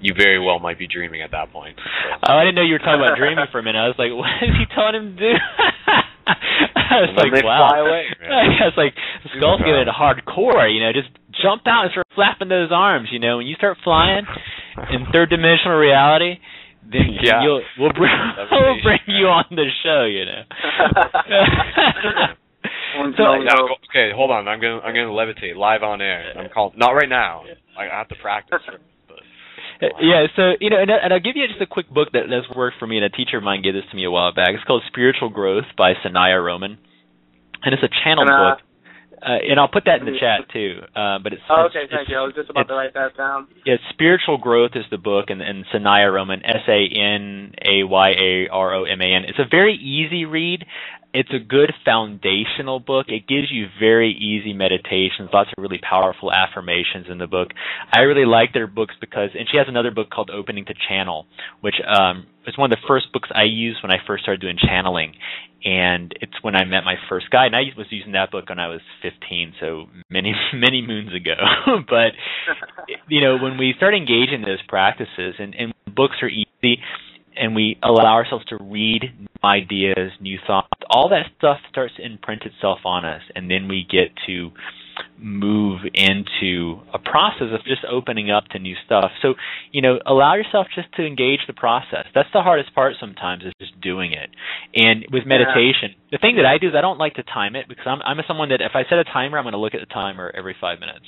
you very well might be dreaming at that point. So. Oh, I didn't know you were talking about dreaming for a minute. I was like, what is he telling him to do? I was like, wow. Fly away, I was like, Skull's getting it hardcore, you know, just jump out and start flapping those arms. You know, when you start flying in third-dimensional reality, then we'll bring you on the show. You know. Okay, hold on. I'm gonna levitate live on air. I'm calling. Not right now. I have to practice. Yeah, so, you know, and I'll give you just a quick book that's worked for me, and a teacher of mine gave this to me a while back. It's called Spiritual Growth by Sanaya Roman, and it's a channel book. And I'll put that in the chat, too. But it's okay, thank you. I was just about to write that down. Yeah, Spiritual Growth is the book, and Sanaya Roman, Sanayararoman. It's a very easy read. It's a good foundational book. It gives you very easy meditations, lots of really powerful affirmations in the book. I really like their books because, and she has another book called Opening to Channel, which is one of the first books I used when I first started doing channeling. And it's when I met my first guy, and I was using that book when I was 15, so many moons ago. But, you know, when we start engaging those practices, and books are easy, and we allow ourselves to read new ideas, new thoughts, all that stuff starts to imprint itself on us, and then we get to move into a process of just opening up to new stuff. So, you know, allow yourself just to engage the process. That's the hardest part sometimes, is just doing it. And with meditation, the thing that I do is I don't like to time it, because I'm someone that if I set a timer, I'm going to look at the timer every 5 minutes.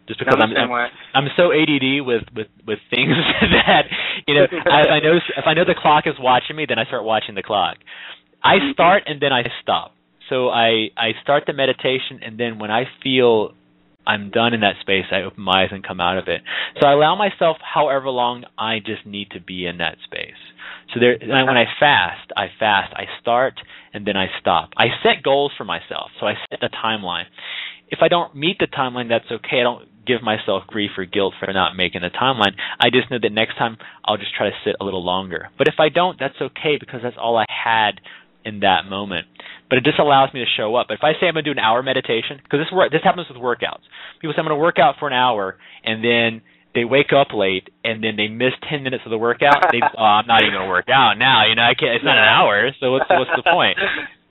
Just because I'm so ADD with things that, you know, I know if I know the clock is watching me, then I start watching the clock. I start and then I stop. So I start the meditation, and then when I feel I'm done in that space, I open my eyes and come out of it. So I allow myself however long I just need to be in that space. So when I fast, I start and then I stop. I set goals for myself, so I set a timeline. If I don't meet the timeline, that's okay. I don't give myself grief or guilt for not making the timeline. I just know that next time I'll just try to sit a little longer. But if I don't, that's okay, because that's all I had in that moment. But it just allows me to show up. If I say I'm going to do an hour meditation, because this happens with workouts. People say I'm going to work out for an hour, and then they wake up late, and then they miss 10 minutes of the workout. I'm not even going to work out now. You know, I can't. It's not an hour, so what's the point?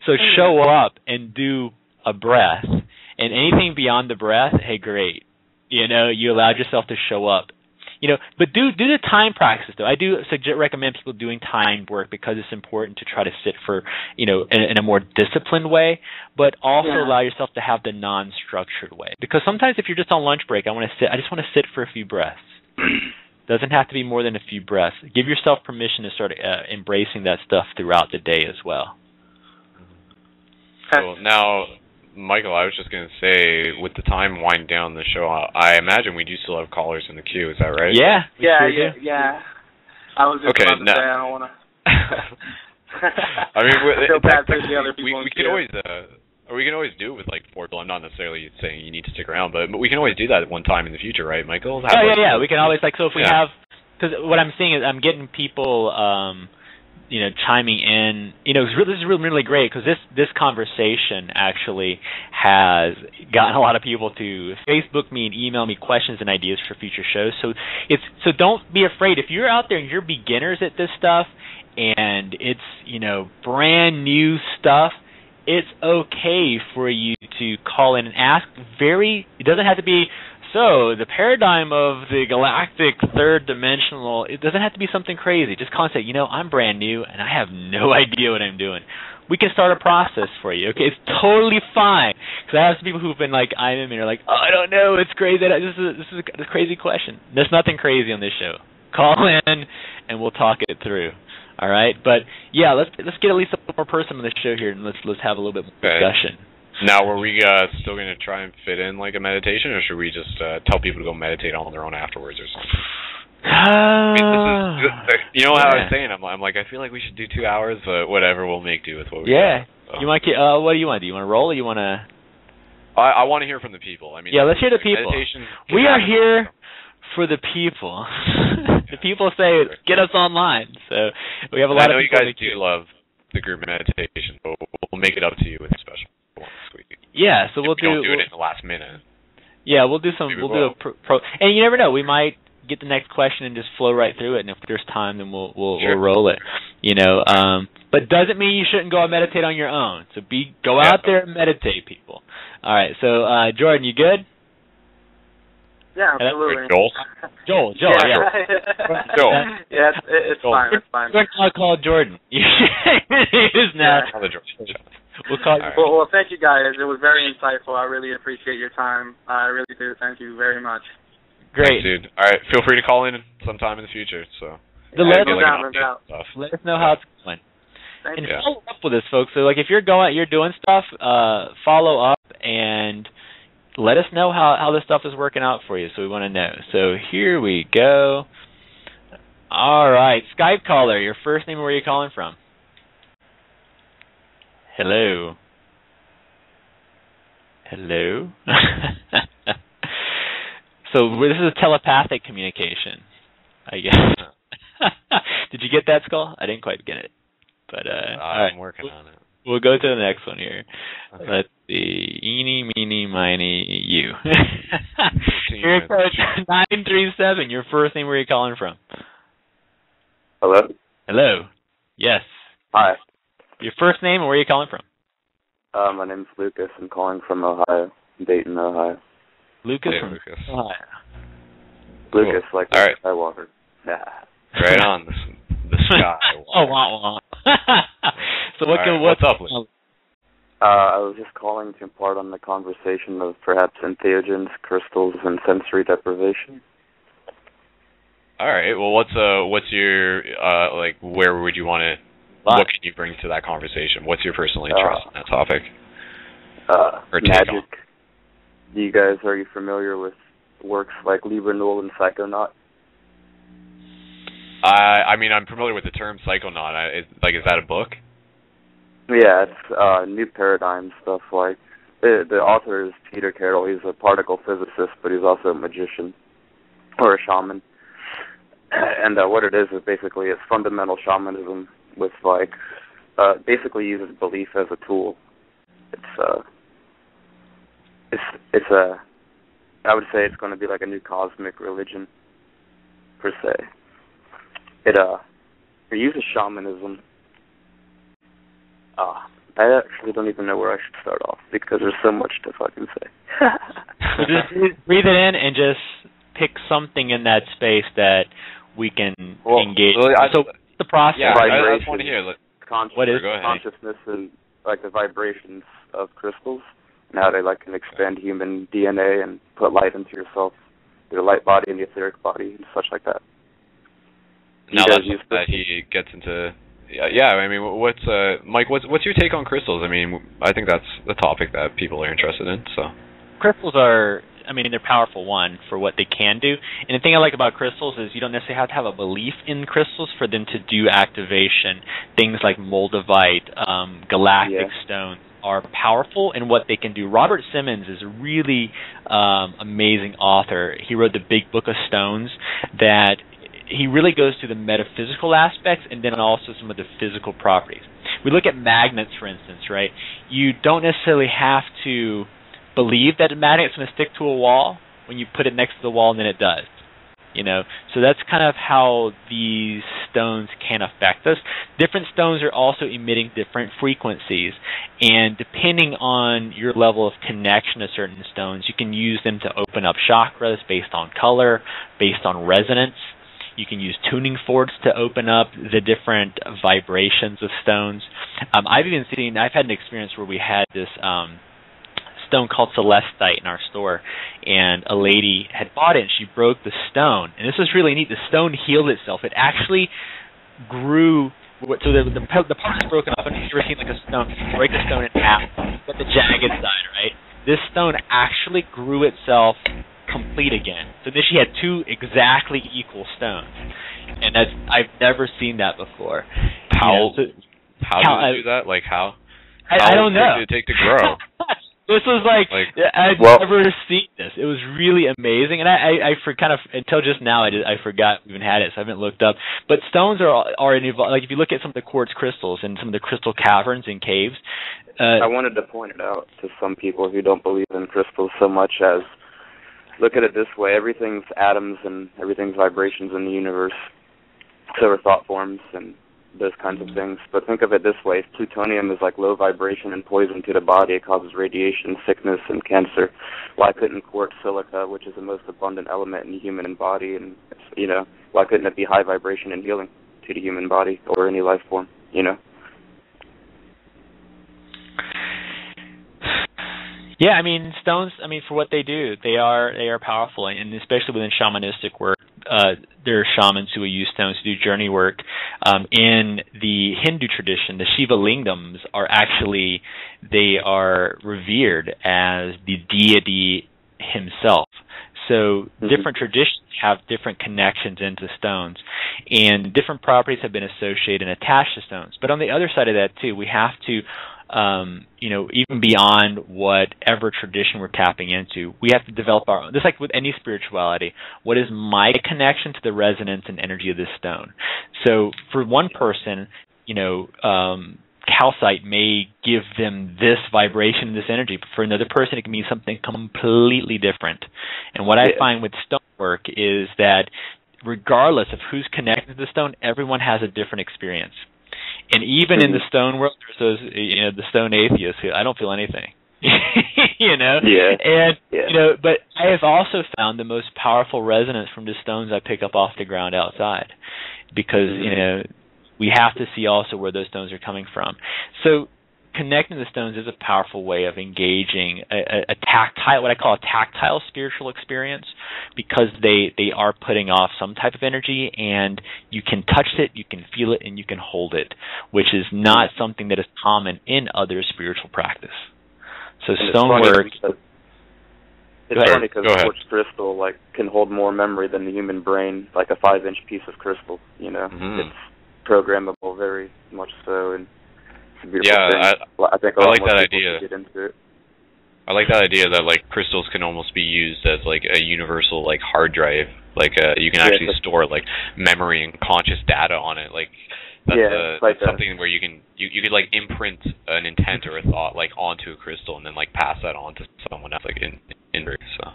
So show up and do a breath, and anything beyond the breath, hey, great. You know, you allowed yourself to show up. You know, but do the time practice, though. I do recommend people doing timed work, because it's important to try to sit for, you know, in a more disciplined way, but also allow yourself to have the non-structured way. Because sometimes if you're just on lunch break, I just want to sit for a few breaths. Doesn't have to be more than a few breaths. Give yourself permission to start embracing that stuff throughout the day as well. So now, Michael, I was just going to say, with the time winding down the show, I imagine we do still have callers in the queue. Is that right? Yeah. Yeah. I was just about to say, I don't want to. I mean, we can always, or we can always do it with like 4 people. I'm not necessarily saying you need to stick around, but we can always do that at one time in the future, right, Michael? Yeah. We can always, like, so if we have, because what I'm seeing is I'm getting people, you know, chiming in. You know, this is really great, because this conversation actually has gotten a lot of people to Facebook me and email me questions and ideas for future shows. So don't be afraid. If you're out there and you're beginners at this stuff, and it's, you know, brand new stuff, it's okay for you to call in and ask. It doesn't have to be, so the paradigm of the galactic third dimensional, it doesn't have to be something crazy. Just call and say, you know, I'm brand new and I have no idea what I'm doing. We can start a process for you. Okay, it's totally fine. Because I have some people who've been like, I'm in, and are like, oh, I don't know, it's crazy. This is a crazy question. There's nothing crazy on this show. Call in and we'll talk it through. All right, but yeah, let's get at least a more person on the show here, and let's have a little bit more discussion. Now, were we still going to try and fit in like a meditation, or should we just tell people to go meditate on their own afterwards or something? You know how I was saying? I'm like, I feel like we should do 2 hours, but whatever, we'll make do with what we got. So. You might. What do you want to do? You want to roll, or you want to? I want to hear from the people. I mean, let's hear the people. We are here for the people. The people say, get us online. So we have a lot of people. I know you guys do love the group meditation, but we'll make it up to you with a special one this week. Yeah, so we'll do it in the last minute. Yeah, we'll do some. We'll do a pro. And you never know. We might get the next question and just flow right through it. And if there's time, then we'll roll it. You know, but doesn't mean you shouldn't go and meditate on your own. So go out there and meditate, people. All right. So Jordan, you good? Yeah, absolutely. Joel? Joel, yeah. Joel. Yeah, it's fine. It's fine. I'll call Jordan. It is now. We'll call you. Well, thank you guys. It was very insightful. I really appreciate your time. I really do. Thank you very much. Great. Thanks, dude. All right, feel free to call in sometime in the future. So. Let Let us know how it's going. Thank and you. follow up with this, folks. So, like, if you're doing stuff, follow up and let us know how this stuff is working out for you. So we want to know. So here we go. All right, Skype caller. Your first name and where are you calling from? Hello. Hello. So this is telepathic communication, I guess. Did you get that, Skull? I didn't quite get it. But I'm working on it. We'll go to the next one here. Okay. Let's see. Eeny, meeny, miny, you. Here Here comes 937. Your first name, where are you calling from? Hello? Hello. Yes. Hi. Your first name and where are you calling from? My name's Lucas. I'm calling from Ohio, Dayton, Ohio. Lucas Hey, from Lucas. Ohio. Lucas, like All right. Skywalker. Yeah. Right on. The sky. Oh, wow. So what's up, Lucas? I was just calling to impart on the conversation of perhaps entheogens, crystals, and sensory deprivation. All right. Well, what's your like? Where would you want to? What can you bring to that conversation? What's your personal interest in that topic? Or take magic. on? Are you familiar with works like Liber Null and Psychonaut? I mean, I'm familiar with the term psychonaut. Is that a book? Yeah, it's new paradigm stuff. Like the author is Peter Carroll. He's a particle physicist, but he's also a magician or a shaman. And what it is basically it's fundamental shamanism with basically uses belief as a tool. It's a I would say it's going to be like a new cosmic religion per se. It uses shamanism. I actually don't even know where I should start off because there's so much to fucking say. So just breathe it in and just pick something in that space that we can engage. So what's the process? Yeah, I just want to hear. What is go ahead. consciousness and like the vibrations of crystals and how they can expand human DNA and put light into yourself, your light body and the etheric body and such like that. Now that's that he gets into. Yeah, I mean, Mike? What's your take on crystals? I mean, I think that's the topic that people are interested in. So, crystals are, they're powerful, one, for what they can do. And the thing I like about crystals is you don't necessarily have to have a belief in crystals for them to do activation. Things like moldavite, galactic stones are powerful in what they can do. Robert Simmons is a really amazing author. He wrote the Big Book of Stones that he really goes to the metaphysical aspects and then also some of the physical properties. We look at magnets, for instance, right? You don't necessarily have to believe that a magnet's going to stick to a wall when you put it next to the wall and then it does. So that's kind of how these stones can affect us. Different stones are also emitting different frequencies, and depending on your level of connection to certain stones, you can use them to open up chakras based on color, based on resonance. You can use tuning forks to open up the different vibrations of stones. I've had an experience where we had this stone called celestite in our store, and a lady had bought it and she broke the stone. And this was really neat. The stone healed itself. It actually grew. So the part was broken up, and you've ever seen like a stone, you break the stone in half, but the jagged side, right? This stone actually grew itself complete again. So then she had two exactly equal stones, and I've never seen that before. How do you do that? Like how? I don't know. How long did it take to grow? This was I'd never seen this. It was really amazing, and I until just now I forgot we even had it, so I haven't looked up. But stones are if you look at some of the quartz crystals and some of the crystal caverns and caves. I wanted to point it out to some people who don't believe in crystals so much as look at it this way: everything's atoms and everything's vibrations in the universe. So are thought forms, and those kinds of things. But think of it this way: if plutonium is like low vibration and poison to the body, it causes radiation, sickness, and cancer. Why couldn't quartz silica, which is the most abundant element in the human body, and why couldn't it be high vibration and healing to the human body or any life form? Yeah, I mean, stones, for what they do, they are powerful, and especially within shamanistic work, there are shamans who will use stones to do journey work. In the Hindu tradition, the Shiva lingams they are revered as the deity himself. So different traditions have different connections into stones, and different properties have been associated and attached to stones. But on the other side of that, too, we have to even beyond whatever tradition we're tapping into, we have to develop our own. Just like with any spirituality, what is my connection to the resonance and energy of this stone? So for one person, calcite may give them this vibration, this energy, but for another person it can mean something completely different. And what I find with stonework is that regardless of who's connected to the stone, everyone has a different experience. And even in the stone world, there's those, the stone atheists who, I don't feel anything, but I have also found the most powerful resonance from the stones I pick up off the ground outside, because, we have to see also where those stones are coming from. So connecting the stones is a powerful way of engaging a tactile, what I call a tactile spiritual experience, because they are putting off some type of energy, and you can touch it, you can feel it, and you can hold it, which is not something that is common in other spiritual practice. So stonework. It's funny because quartz crystal can hold more memory than the human brain, like a 5-inch piece of crystal. It's programmable very much so, and it's a beautiful thing. I think I like that idea. Get into it. I like that idea that crystals can almost be used as a universal hard drive. You can actually store memory and conscious data on it. That's something where you could imprint an intent or a thought onto a crystal and then pass that on to someone else in so.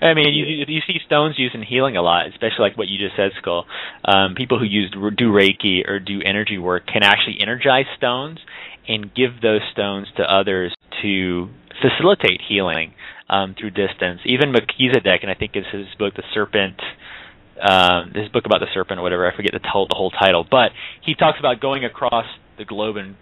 I mean, you see stones used in healing a lot, especially what you just said, Skull. People who do Reiki or do energy work can actually energize stones and give those stones to others to facilitate healing through distance. Even Melchizedek, and I think it's his book, The Serpent, his book about the serpent or whatever, I forget the whole title, but he talks about going across the globe and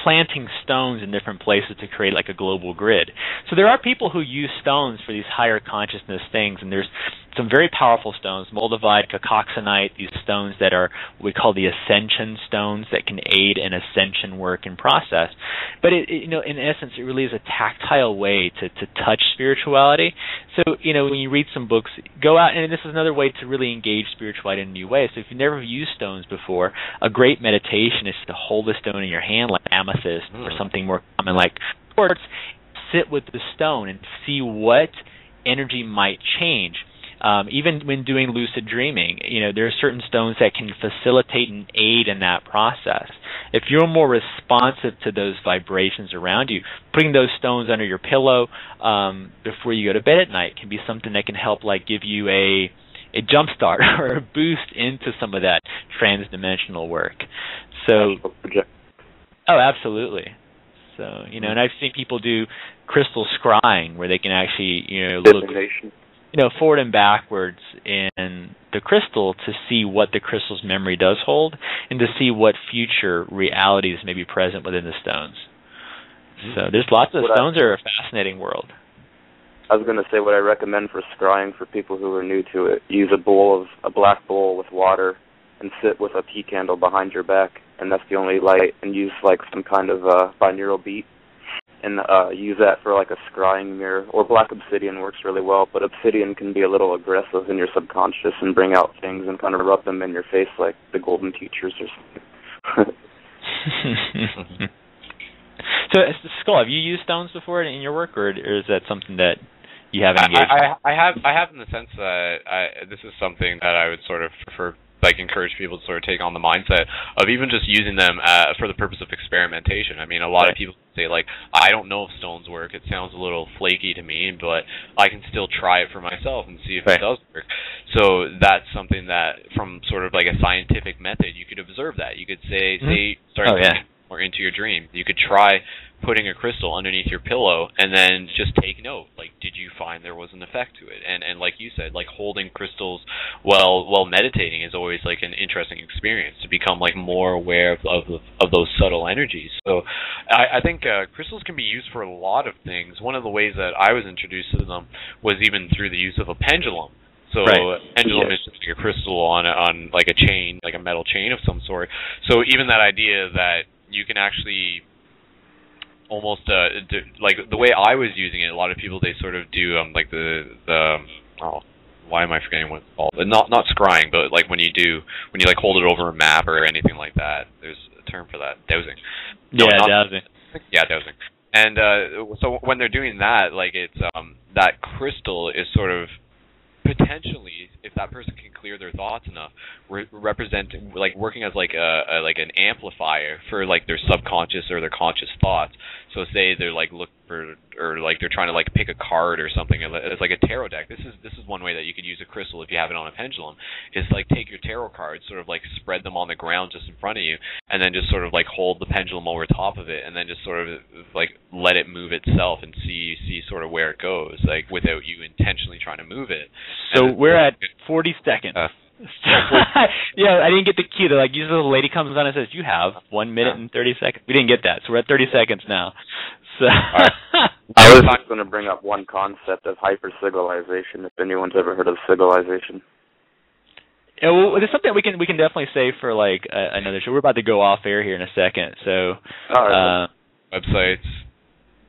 planting stones in different places to create a global grid. So there are people who use stones for these higher consciousness things, and there's some very powerful stones, moldavite, cacoxenite, these stones that are what we call the ascension stones that can aid in ascension work and process. But in essence, it really is a tactile way to touch spirituality. So when you read some books, go out, and this is another way to really engage spirituality in a new way. So if you've never used stones before, a great meditation is to hold a stone in your hand like amethyst or something more common like quartz. Sit with the stone and see what energy might change. Even when doing lucid dreaming, there are certain stones that can facilitate and aid in that process. If you're more responsive to those vibrations around you, putting those stones under your pillow before you go to bed at night can be something that can help give you a jump start or a boost into some of that trans-dimensional work. So, oh, absolutely. So, and I've seen people do crystal scrying where they can actually, look forward and backwards in the crystal to see what the crystal's memory does hold and to see what future realities may be present within the stones. So there's lots of stones are a fascinating world. I was going to say what I recommend for scrying for people who are new to it. Use a black bowl with water and sit with a tea candle behind your back, and that's the only light, and use some kind of binaural beat. And use that for a scrying mirror, or black obsidian works really well, but obsidian can be a little aggressive in your subconscious and bring out things and kind of rub them in your face like the golden teachers or something. So, Skull, have you used stones before in your work, or is that something that you haven't engaged in? I have in the sense that this is something that I would sort of prefer like encourage people to sort of take on the mindset of even just using them for the purpose of experimentation. I mean, a lot of people say, like, I don't know if stones work. It sounds a little flaky to me, but I can still try it for myself and see if it does work. So that's something that, from sort of like a scientific method, you could observe that. You could say start looking more into your dream. You could try putting a crystal underneath your pillow and then just take note. Like, did you find there was an effect to it? And like you said, like, holding crystals while meditating is always like an interesting experience to become like more aware of those subtle energies. So I think crystals can be used for a lot of things. One of the ways that I was introduced to them was even through the use of a pendulum. So a pendulum is just like a crystal on like a chain, like a metal chain of some sort. So even that idea that you can actually almost like the way I was using it, a lot of people, they sort of do like the why am I forgetting what it's called? Not scrying, but like when you like hold it over a map or anything like that. There's a term for that. Dowsing. Dowsing. Yeah, dowsing. And so when they're doing that, like, it's that crystal is sort of potentially, if that person can clear their thoughts enough, representing, like, working as like an amplifier for like their subconscious or their conscious thoughts. So say they're like looking for, or like they're trying to like pick a card or something. It's like a tarot deck. This is one way that you could use a crystal if you have it on a pendulum. Is like take your tarot cards, sort of like spread them on the ground just in front of you, and then just sort of like hold the pendulum over top of it, and then just sort of like let it move itself and see sort of where it goes, like without you intentionally trying to move it. So we're at 40 seconds. Yeah, I didn't get the cue. They're like, usually the lady comes on and says, you have 1 minute and 30 seconds. We didn't get that, so we're at 30 seconds now. So I was going to bring up one concept of hyper-sigilization, if anyone's ever heard of sigilization. Yeah, well, it's something we can definitely say for like another show. We're about to go off air here in a second, so websites.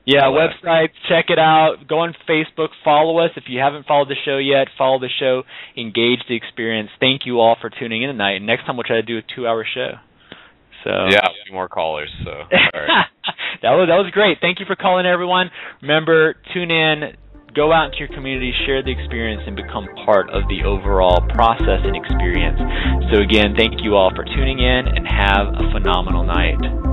Yeah, websites, check it out. Go on Facebook, follow us. If you haven't followed the show yet, follow the show, engage the experience. Thank you all for tuning in tonight. Next time we'll try to do a 2-hour show. So yeah, a few more callers. So all right. that was great. Thank you for calling, everyone. Remember, tune in, go out into your community, share the experience, and become part of the overall process and experience. So again, thank you all for tuning in, and have a phenomenal night.